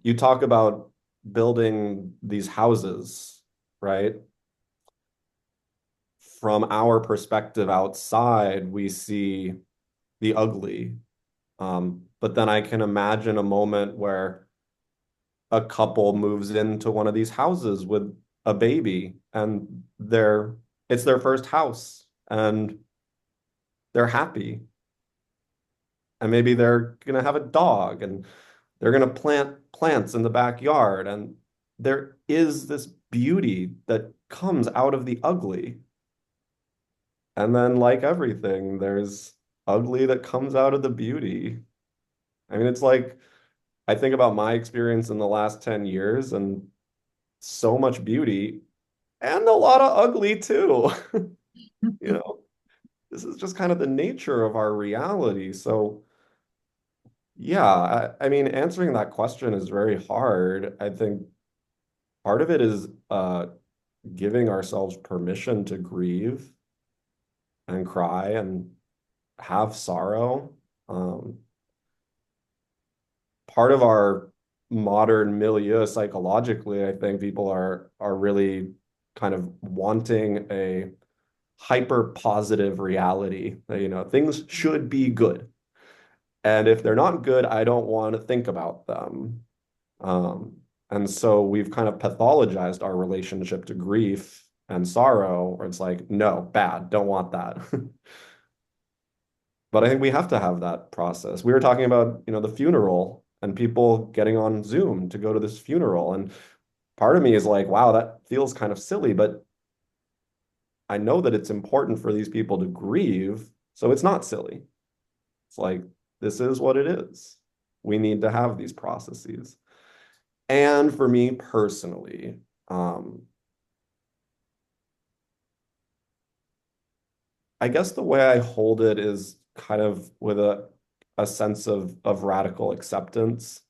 You talk about building these houses, right? From our perspective outside, we see the ugly. But then I can imagine a moment where a couple moves into one of these houses with a baby and it's their first house and they're happy. And maybe they're gonna have a dog and they're gonna plant plants in the backyard. And there is this beauty that comes out of the ugly. And then, like everything, there's ugly that comes out of the beauty. I mean, it's like I think about my experience in the last 10 years and so much beauty and a lot of ugly too. You know, this is just kind of the nature of our reality. So, yeah, I mean, answering that question is very hard. I think part of it is giving ourselves permission to grieve and cry and have sorrow. Um, Part of our modern milieu psychologically, I think people are really kind of wanting a hyper positive reality. Things should be good. And if they're not good, I don't want to think about them. Um, and so we've kind of pathologized our relationship to grief and sorrow, where it's like, no, bad, don't want that. But I think we have to have that process. We were talking about, the funeral and people getting on Zoom to go to this funeral. And part of me is like, wow, that feels kind of silly, but I know that it's important for these people to grieve. So it's not silly. It's like, this is what it is. We need to have these processes. And for me personally, I guess the way I hold it is kind of with a sense of radical acceptance.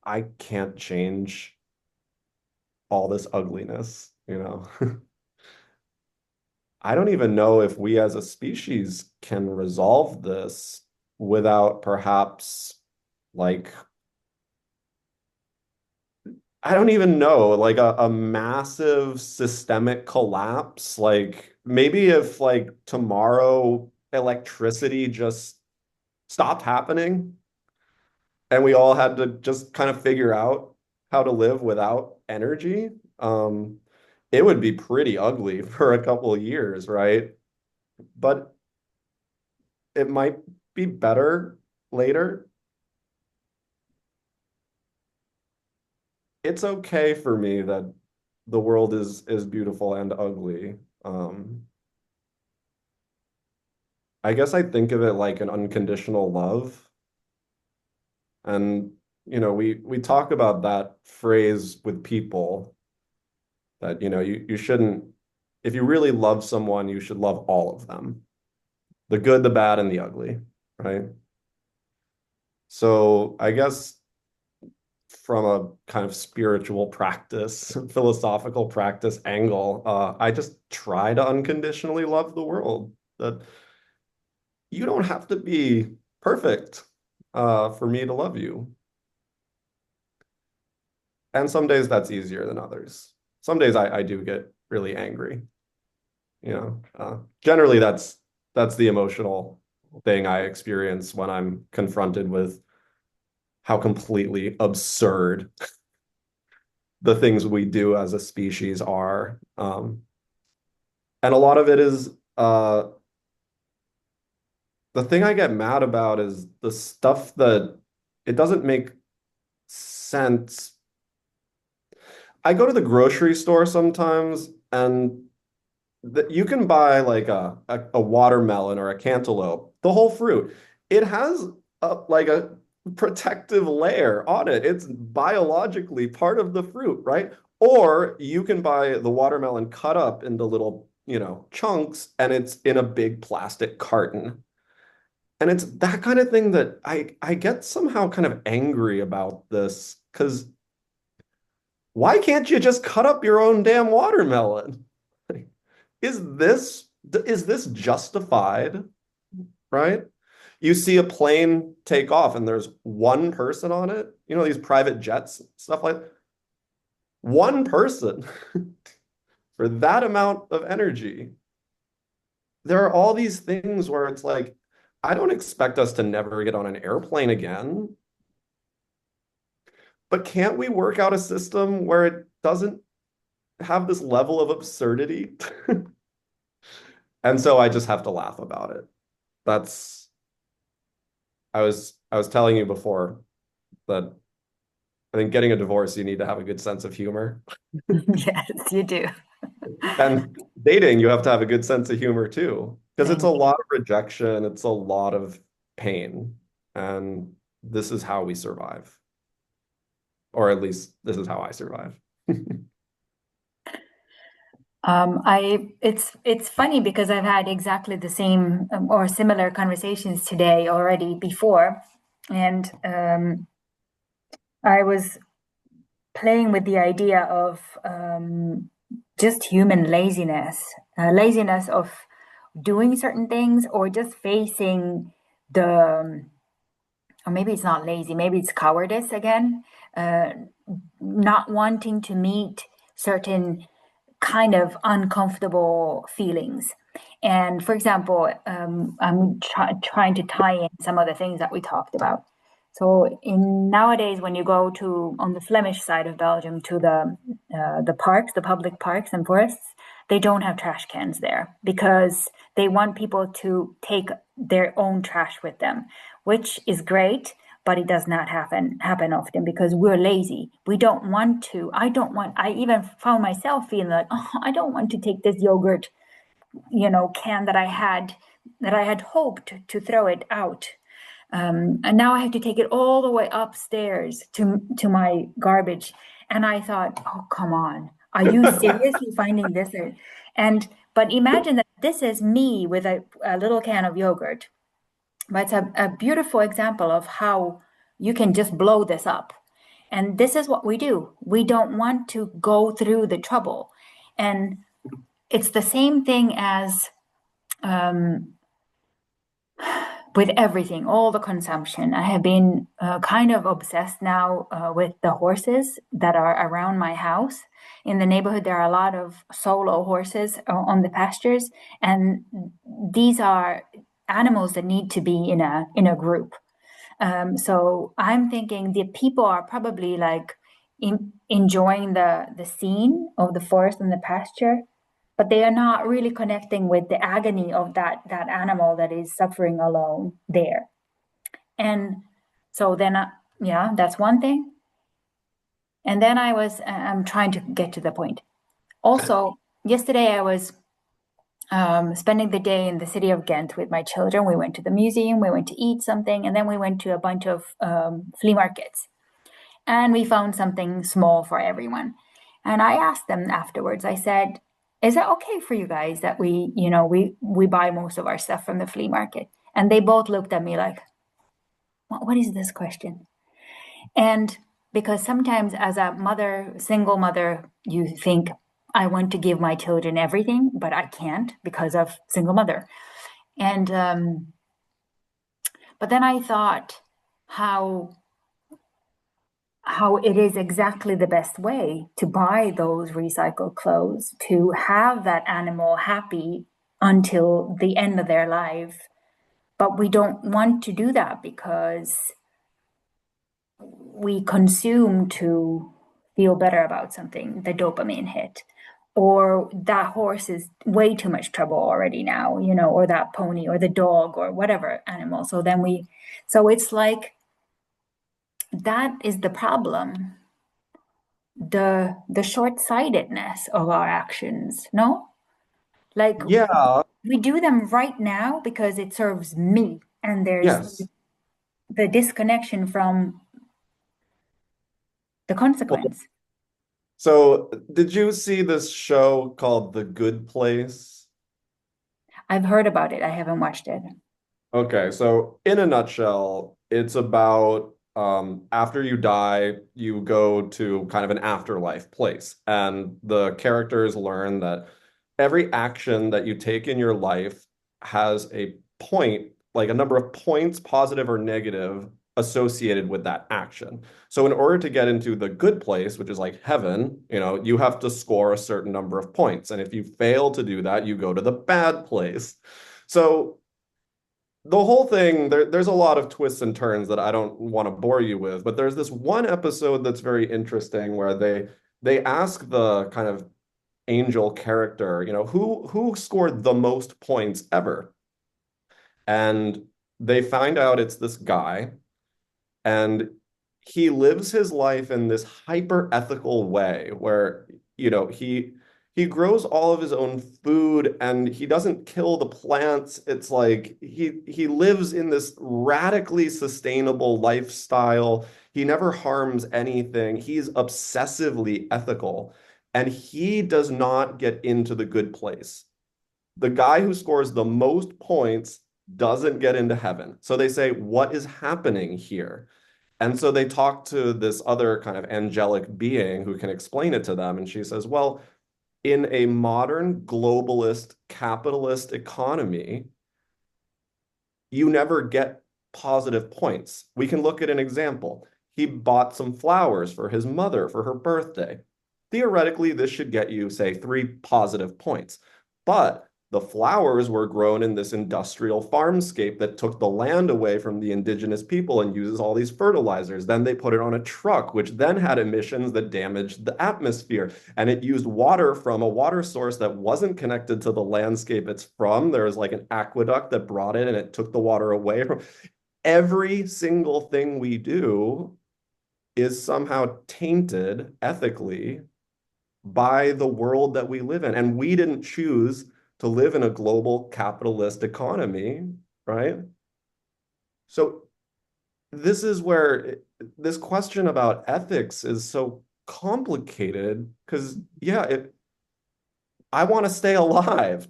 I can't change all this ugliness. I don't even know if we as a species can resolve this. without perhaps like, I don't even know, like a massive systemic collapse. Like maybe if like tomorrow electricity just stopped happening and we all had to just kind of figure out how to live without energy, um, it would be pretty ugly for a couple of years, right? But it might be better later. It's okay for me that the world is beautiful and ugly. I guess I think of it like an unconditional love. And we talk about that phrase with people that you shouldn't, if you really love someone, you should love all of them. The good, the bad, and the ugly, right? So I guess from a kind of spiritual practice, philosophical practice angle, I just try to unconditionally love the world. That you don't have to be perfect for me to love you. And some days that's easier than others. Some days I do get really angry. Generally that's the emotional thing I experience when I'm confronted with how completely absurd the things we do as a species are. And a lot of it is the thing I get mad about is the stuff that it doesn't make sense. I go to the grocery store sometimes and you can buy like a watermelon or a cantaloupe, the whole fruit. It has like a protective layer on it. It's biologically part of the fruit, right? Or you can buy the watermelon cut up into little, chunks and it's in a big plastic carton. And it's that kind of thing that I get somehow kind of angry about this because why can't you just cut up your own damn watermelon? Is this justified, right? You see a plane take off and there's one person on it, these private jets, stuff like one person for that amount of energy. There are all these things where it's like, I don't expect us to never get on an airplane again, but can't we work out a system where it doesn't have this level of absurdity? And so I just have to laugh about it. That's I was telling you before that I think getting a divorce, you need to have a good sense of humor. Yes, you do. And dating, you have to have a good sense of humor too, because it's Thank a you. lot of rejection, it's a lot of pain, and this is how we survive, or at least this is how I survive. It's funny because I've had exactly the same or similar conversations today already before, and I was playing with the idea of just human laziness, laziness of doing certain things or just facing the, or maybe it's not lazy, maybe it's cowardice again, uh, not wanting to meet certain kind of uncomfortable feelings. And for example, I'm trying to tie in some of the things that we talked about. So in nowadays, when you go to on the Flemish side of Belgium to the parks, the public parks and forests, they don't have trash cans there because they want people to take their own trash with them, which is great, but it does not happen often because we're lazy. We don't want to. I even found myself feeling like, oh, I don't want to take this yogurt, can that I had hoped to throw it out. And now I have to take it all the way upstairs to my garbage. And I thought, oh, come on. Are you seriously finding this? But imagine that this is me with a little can of yogurt. But it's a beautiful example of how you can just blow this up. And this is what we do. We don't want to go through the trouble. And it's the same thing as with everything, all the consumption. I have been kind of obsessed now with the horses that are around my house. In the neighborhood, there are a lot of solo horses on the pastures, and these are animals that need to be in a group. So I'm thinking the people are probably like enjoying the scene of the forest and the pasture, but they are not really connecting with the agony of that animal that is suffering alone there. And so then, yeah, that's one thing. And then I'm trying to get to the point. Also, yesterday I was spending the day in the city of Ghent with my children. We went to the museum, we went to eat something, and then we went to a bunch of flea markets. And we found something small for everyone. And I asked them afterwards, I said, is that okay for you guys that we buy most of our stuff from the flea market? And they both looked at me like, what is this question? And because sometimes as a mother, single mother, you think, I want to give my children everything, but I can't because of single mother. And but then I thought how it is exactly the best way to buy those recycled clothes, to have that animal happy until the end of their life. But we don't want to do that because we consume to feel better about something, the dopamine hit. Or that horse is way too much trouble already now, or that pony or the dog or whatever animal. So it's like that is the problem, the short-sightedness of our actions, no? Like Yeah, we do them right now because it serves me, and there's yes. the disconnection from the consequence. So, did you see this show called The Good Place? I've heard about it. I haven't watched it. Okay, so in a nutshell, it's about after you die, you go to kind of an afterlife place, and the characters learn that every action that you take in your life has a point, like a number of points, positive or negative, associated with that action. So in order to get into the good place, which is like heaven, you have to score a certain number of points. And if you fail to do that, you go to the bad place. So the whole thing, there's a lot of twists and turns that I don't want to bore you with, but there's this one episode that's very interesting where they ask the kind of angel character, who scored the most points ever? And they find out it's this guy, and he lives his life in this hyper ethical way where, he grows all of his own food and he doesn't kill the plants. It's like he lives in this radically sustainable lifestyle. He never harms anything. He's obsessively ethical, and he does not get into the good place. The guy who scores the most points doesn't get into heaven. So they say, what is happening here? And so they talk to this other kind of angelic being who can explain it to them. And she says, well, in a modern globalist capitalist economy, you never get positive points. We can look at an example. He bought some flowers for his mother for her birthday. Theoretically, this should get you, say, 3 positive points. But the flowers were grown in this industrial farmscape that took the land away from the indigenous people and uses all these fertilizers. Then they put it on a truck, which then had emissions that damaged the atmosphere. And it used water from a water source that wasn't connected to the landscape it's from. There was like an aqueduct that brought it and it took the water away from. Every single thing we do is somehow tainted ethically by the world that we live in. And we didn't choose to live in a global capitalist economy, right? So this is where this question about ethics is so complicated because, yeah, I want to stay alive.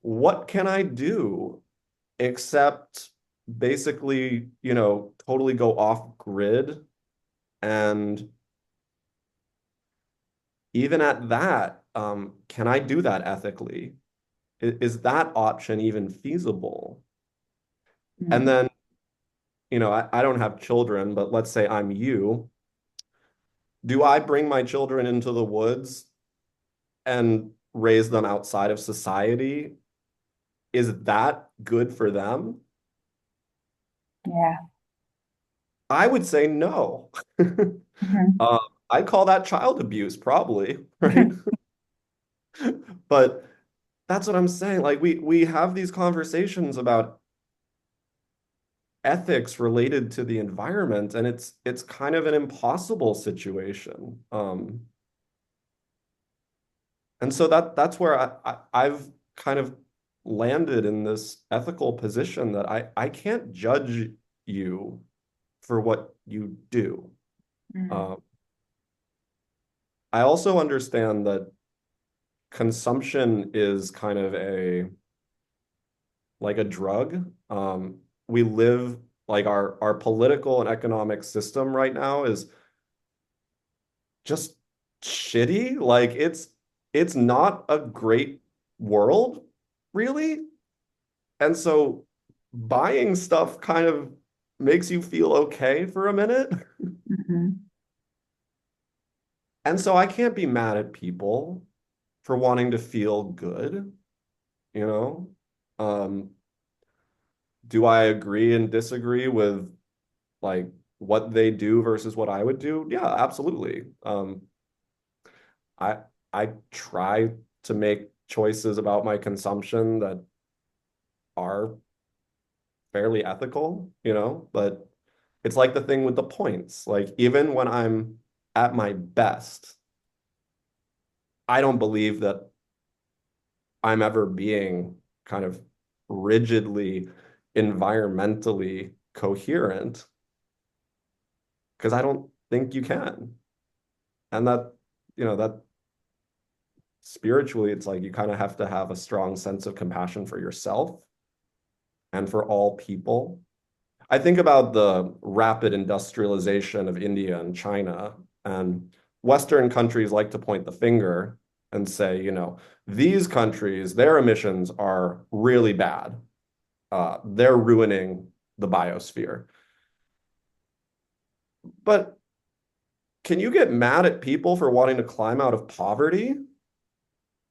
What can I do except basically, totally go off grid? And even at that, can I do that ethically? Is that option even feasible? And then, I don't have children, but let's say I'm you. Do I bring my children into the woods and raise them outside of society? Is that good for them? Yeah. I would say no. Mhm. Um, I'd call that child abuse, probably, right? But that's what I'm saying. Like we have these conversations about ethics related to the environment, and it's kind of an impossible situation. And so that's where I've kind of landed in this ethical position that I can't judge you for what you do. Mm. Um, I also understand that consumption is kind of like a drug. We live like our political and economic system right now is just shitty. Like it's not a great world, really. And so buying stuff kind of makes you feel okay for a minute. Mhm. And so I can't be mad at people for wanting to feel good, you know? Um, do I agree and disagree with like what they do versus what I would do? Yeah, absolutely. I I try to make choices about my consumption that are fairly ethical, but it's like the thing with the points. Like even when I'm at my best, I don't believe that I'm ever being kind of rigidly environmentally coherent because I don't think you can. And that spiritually, it's like you kind of have to have a strong sense of compassion for yourself and for all people. I think about the rapid industrialization of India and China, and Western countries like to point the finger and say, these countries, their emissions are really bad. They're ruining the biosphere. But can you get mad at people for wanting to climb out of poverty?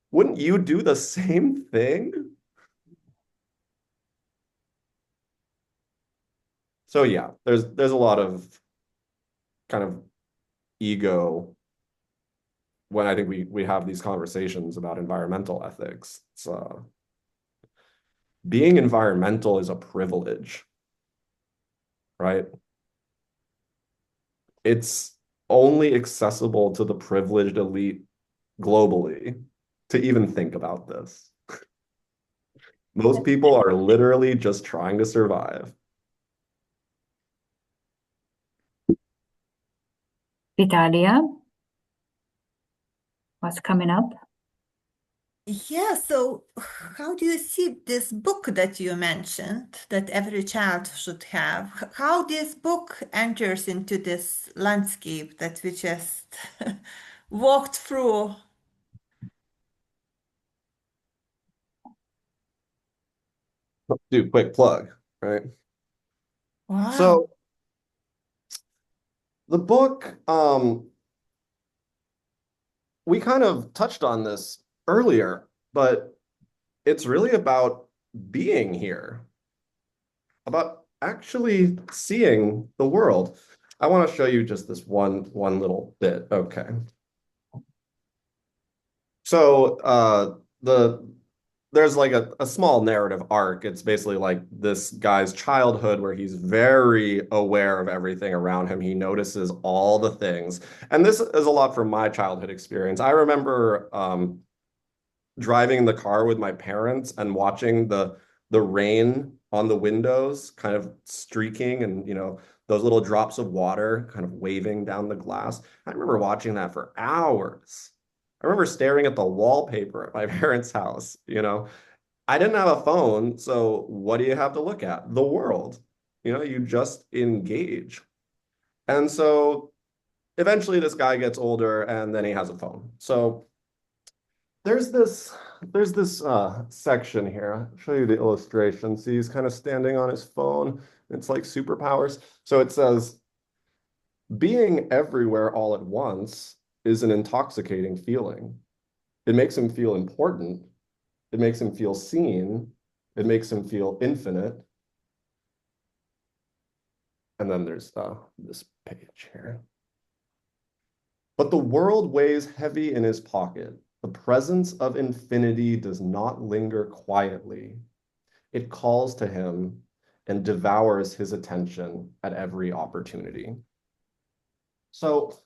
Wouldn't you do the same thing? So yeah, there's a lot of kind of ego when I think we have these conversations about environmental ethics. Being environmental is a privilege, right? It's only accessible to the privileged elite globally to even think about this. Most people are literally just trying to survive. Vitalija, what's coming up? Yeah, so how do you see this book that you mentioned that every child should have? How this book enters into this landscape that we just walked through? Do quick plug, right? Wow. So the book, we kind of touched on this earlier, but it's really about being here, about actually seeing the world. I want to show you just this one little bit. Okay. So there's like a small narrative arc. It's basically like this guy's childhood where he's very aware of everything around him. He notices all the things. And this is a lot from my childhood experience. I remember driving in the car with my parents and watching the rain on the windows kind of streaking and those little drops of water kind of waving down the glass. I remember watching that for hours. I remember staring at the wallpaper at my parents' house. I didn't have a phone, so what do you have to look at? The world. You just engage. And so eventually this guy gets older and then he has a phone. So there's this there's this section here. I'll show you the illustration. See, he's kind of standing on his phone. It's like superpowers. So it says, being everywhere all at once is an intoxicating feeling. It makes him feel important. It makes him feel seen. It makes him feel infinite. And then there's this page here. But the world weighs heavy in his pocket. The presence of infinity does not linger quietly. It calls to him and devours his attention at every opportunity. So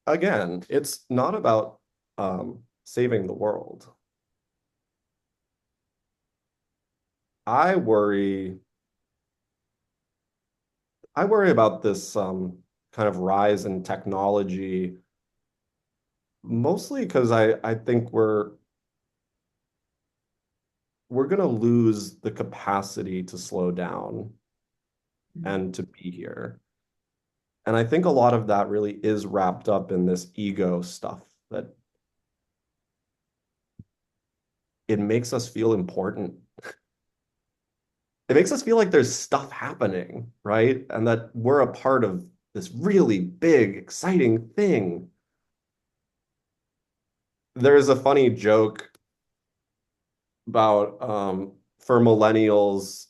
again, it's not about saving the world. I worry about this kind of rise in technology, mostly because I think we're going to lose the capacity to slow down and to be here. And I think a lot of that really is wrapped up in this ego stuff that it makes us feel important. It makes us feel like there's stuff happening, right? And that we're a part of this really big, exciting thing. There's a funny joke about for millennials,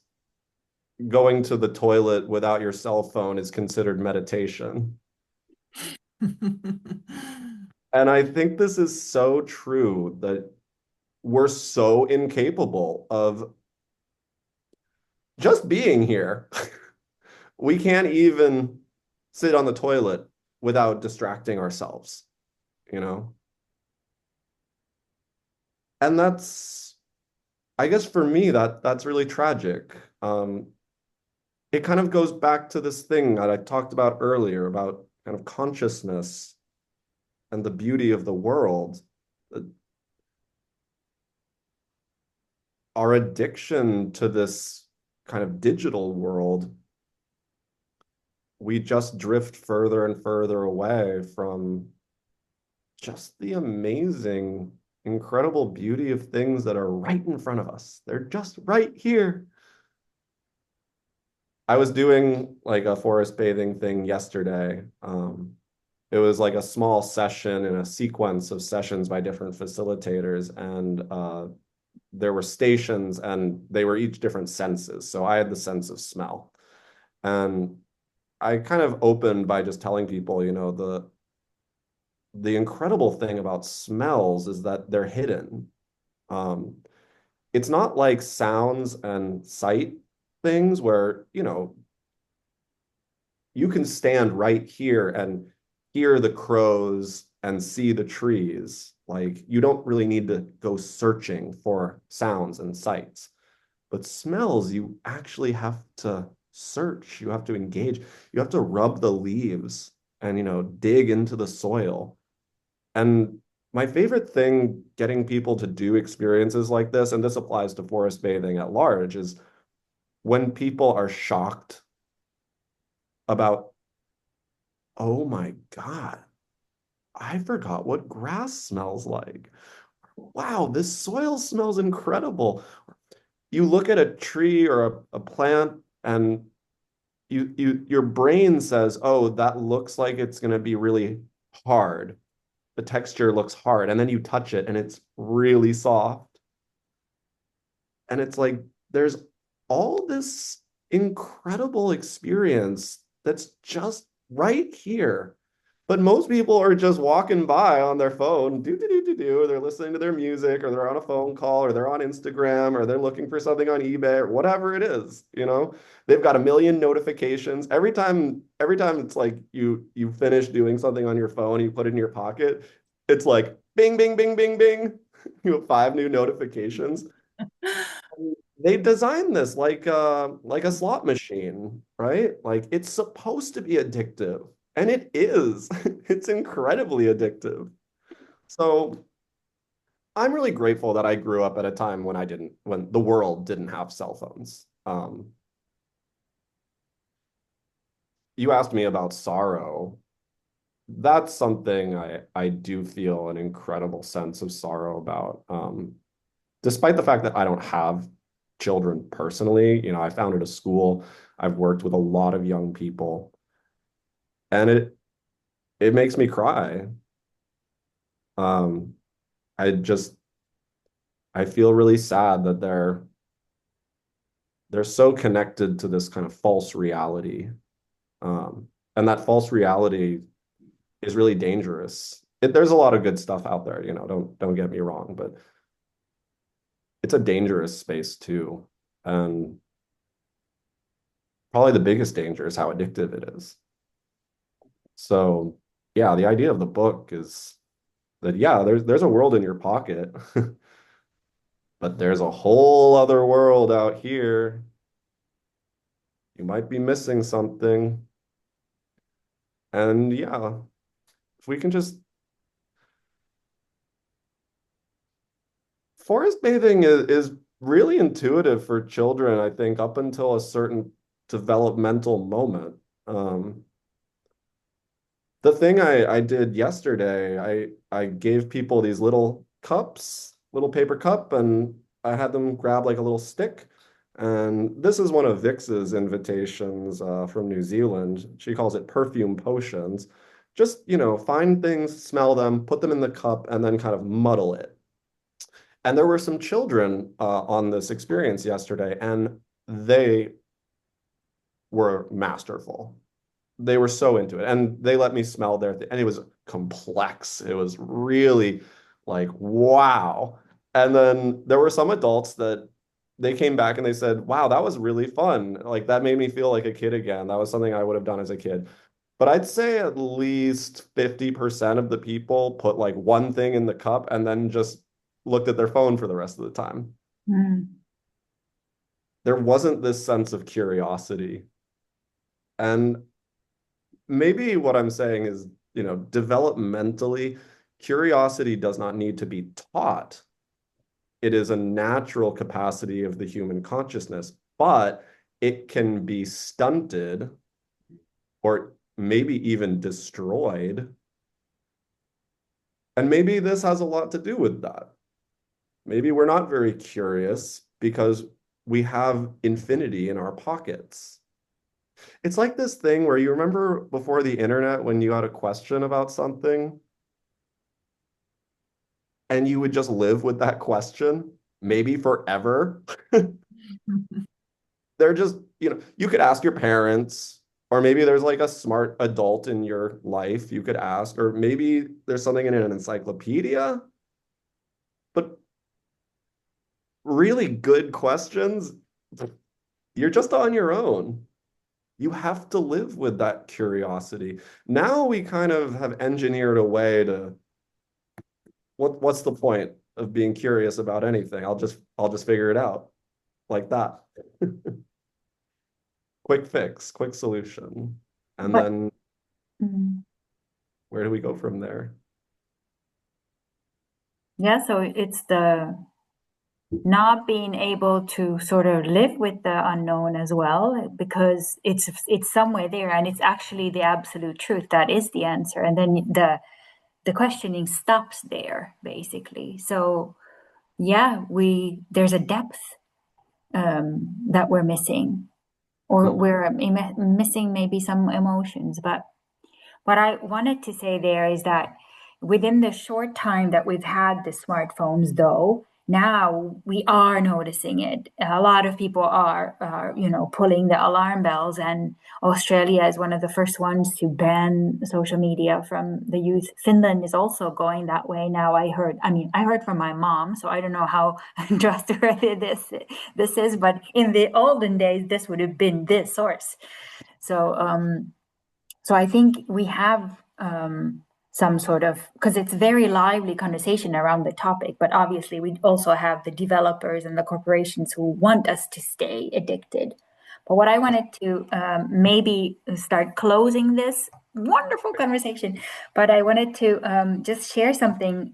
going to the toilet without your cell phone is considered meditation. And I think this is so true that we're so incapable of just being here. We can't even sit on the toilet without distracting ourselves, you know? And that's, I guess for me, that's really tragic. It kind of goes back to this thing that I talked about earlier about kind of consciousness and the beauty of the world. Our addiction to this kind of digital world, we just drift further and further away from just the amazing, incredible beauty of things that are right in front of us. They're just right here. I was doing like a forest bathing thing yesterday. It was like a small session in a sequence of sessions by different facilitators, and there were stations, and they were each different senses. So I had the sense of smell, and I kind of opened by just telling people, you know, the incredible thing about smells is that they're hidden. Um, it's not like sounds and sight things where, you know, you can stand right here and hear the crows and see the trees. Like you don't really need to go searching for sounds and sights. But smells, you actually have to search, you have to engage, you have to rub the leaves and, you know, dig into the soil. And my favorite thing getting people to do experiences like this, and this applies to forest bathing at large, is when people are shocked about, oh my God, I forgot what grass smells like. Wow, this soil smells incredible. You look at a tree or a plant and your brain says, oh, that looks like it's going to be really hard. The texture looks hard. And then you touch it and it's really soft. And it's like there's all this incredible experience that's just right here. But most people are just walking by on their phone, or they're listening to their music, or they're on a phone call, or they're on Instagram, or they're looking for something on eBay, or whatever it is, you know. They've got a million notifications. Every time it's like you finish doing something on your phone, you put it in your pocket, it's like bing, bing, bing, bing, bing. You have 5 new notifications. They designed this like a slot machine, right? Like it's supposed to be addictive, and it is. It's incredibly addictive. So I'm really grateful that I grew up at a time when the world didn't have cell phones. You asked me about sorrow. that's something I do feel an incredible sense of sorrow about. Despite the fact that I don't have children personally, I founded a school. I've worked with a lot of young people, and it makes me cry. Um, I just I feel really sad that they're so connected to this kind of false reality. And that false reality is really dangerous. There's a lot of good stuff out there, don't get me wrong, but it's a dangerous space too. And probably the biggest danger is how addictive it is. So yeah, the idea of the book is that yeah, there's a world in your pocket, but there's a whole other world out here. You might be missing something. And yeah, if we can just forest bathing is really intuitive for children, I think, up until a certain developmental moment. Um, the thing I did yesterday, I gave people these little cups, little paper cup, and I had them grab like a little stick. And this is one of Vix's invitations from New Zealand. She calls it perfume potions. Just, find things, smell them, put them in the cup, and then kind of muddle it. And there were some children on this experience yesterday, and they were masterful. They were so into it, and they let me smell and it was complex. It was really like, wow. And then there were some adults that they came back and they said, wow, that was really fun. Like that made me feel like a kid again. That was something I would have done as a kid. But I'd say at least 50% of the people put like one thing in the cup and then just looked at their phone for the rest of the time. Mm. There wasn't this sense of curiosity. And maybe what I'm saying is, developmentally, curiosity does not need to be taught. It is a natural capacity of the human consciousness, but it can be stunted or maybe even destroyed. And maybe this has a lot to do with that. Maybe we're not very curious because we have infinity in our pockets. It's like this thing where you remember before the internet when you had a question about something and you would just live with that question, maybe forever. They're just, you could ask your parents, or maybe there's like a smart adult in your life you could ask, or maybe there's something in an encyclopedia. But really good questions, you're just on your own. You have to live with that curiosity. Now we kind of have engineered a way to what's the point of being curious about anything? I'll just figure it out like that. Quick fix, quick solution. And But then mm, where do we go from there? yeah, so it's the not being able to sort of live with the unknown as well, because it's somewhere there and it's actually the absolute truth that is the answer. And then the questioning stops there, basically. So yeah, there's a depth that we're missing, or Hmm. we're missing maybe some emotions. But what I wanted to say there is that within the short time that we've had the smartphones, though, now we are noticing it. A lot of people are pulling the alarm bells, and Australia is one of the first ones to ban social media from the youth. Finland is also going that way now. I heard from my mom, so I don't know how trustworthy this is, but in the olden days, this would have been this source. So, so I think we have some sort of, because it's very lively conversation around the topic, but obviously we also have the developers and the corporations who want us to stay addicted. But what I wanted to maybe start closing this wonderful conversation, but I wanted to just share something.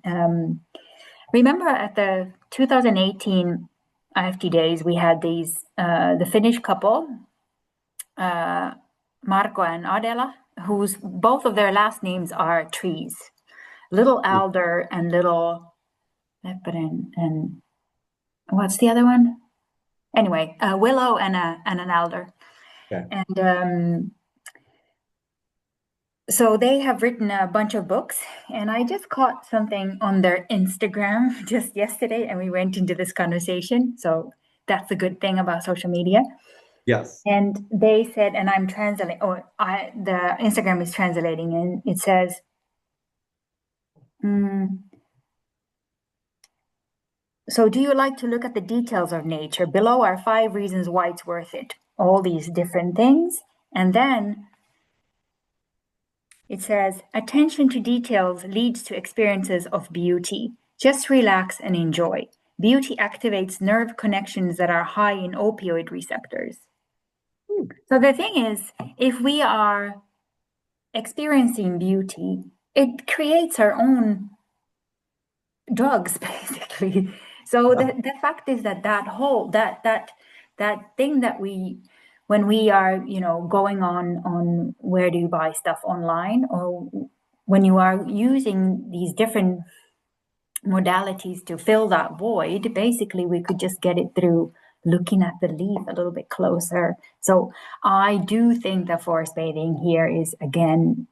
Remember at the 2018 IFTDays, we had the Finnish couple. Marco and Adela, whose both of their last names are trees. Little alder and little lepidin and what's the other one? Anyway, a willow and an alder. Okay. And so they have written a bunch of books, and I just caught something on their Instagram just yesterday, and we went into this conversation. So that's a good thing about social media. Yes. And they said, and I'm translating, the Instagram is translating, and it says, so do you like to look at the details of nature? Below are 5 reasons why it's worth it. All these different things. And then it says, attention to details leads to experiences of beauty. Just relax and enjoy. Beauty activates nerve connections that are high in opioid receptors. So the thing is, if we are experiencing beauty, it creates our own drugs, basically. So the fact is that thing that when we are going on where do you buy stuff online, or when you are using these different modalities to fill that void, basically we could just get it through looking at the leaf a little bit closer. So I do think that forest bathing here is, again,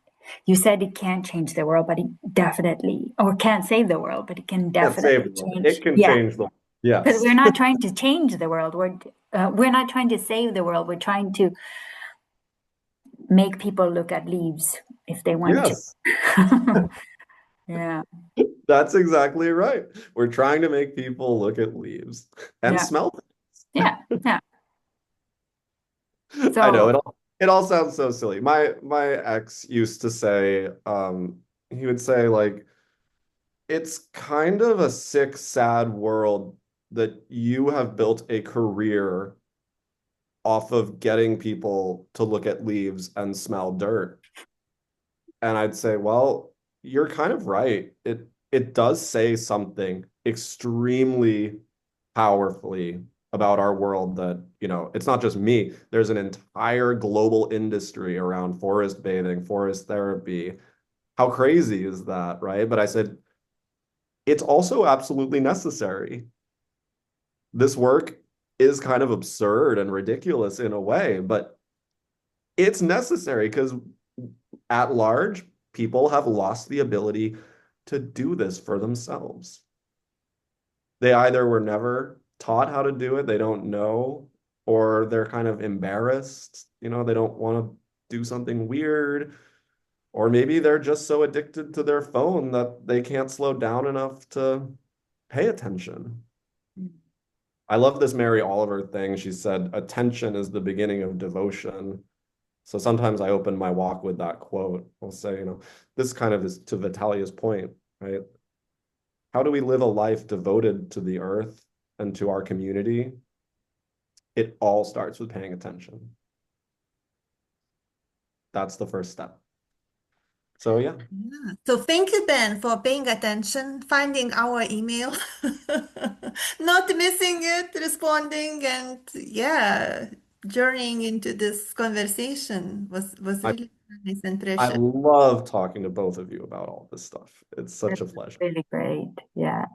you said it can't change the world, but it definitely, or can't save the world, but it can Can't save definitely the world. change. It can Yeah, change the world. because Yes. we're not trying to change the world. We're not trying to save the world. We're trying to make people look at leaves if they want Yes. to. Yeah, That's exactly right. We're trying to make people look at leaves and yeah, smell yeah, yeah. things. I know So it all sounds so silly. My ex used to say, he would say like, it's kind of a sick, sad world that you have built a career off of getting people to look at leaves and smell dirt. And I'd say, well, you're kind of right. It does say something extremely powerfully about our world that, it's not just me. There's an entire global industry around forest bathing, forest therapy. How crazy is that, right? But I said, it's also absolutely necessary. This work is kind of absurd and ridiculous in a way, but it's necessary because at large, people have lost the ability to do this for themselves. They either were never taught how to do it, they don't know, or they're kind of embarrassed. They don't want to do something weird, or maybe they're just so addicted to their phone that they can't slow down enough to pay attention. I love this Mary Oliver thing. She said, attention is the beginning of devotion. So sometimes I open my walk with that quote. I'll say, this kind of is to Vitalija's point, right? How do we live a life devoted to the earth and to our community? It all starts with paying attention. That's the first step. So yeah. Yeah. So thank you, Ben, for paying attention, finding our email, not missing it, responding, and yeah, journeying into this conversation was I, really nice and I precious. love talking to both of you about all this stuff. It's such that's a pleasure. really great. Yeah.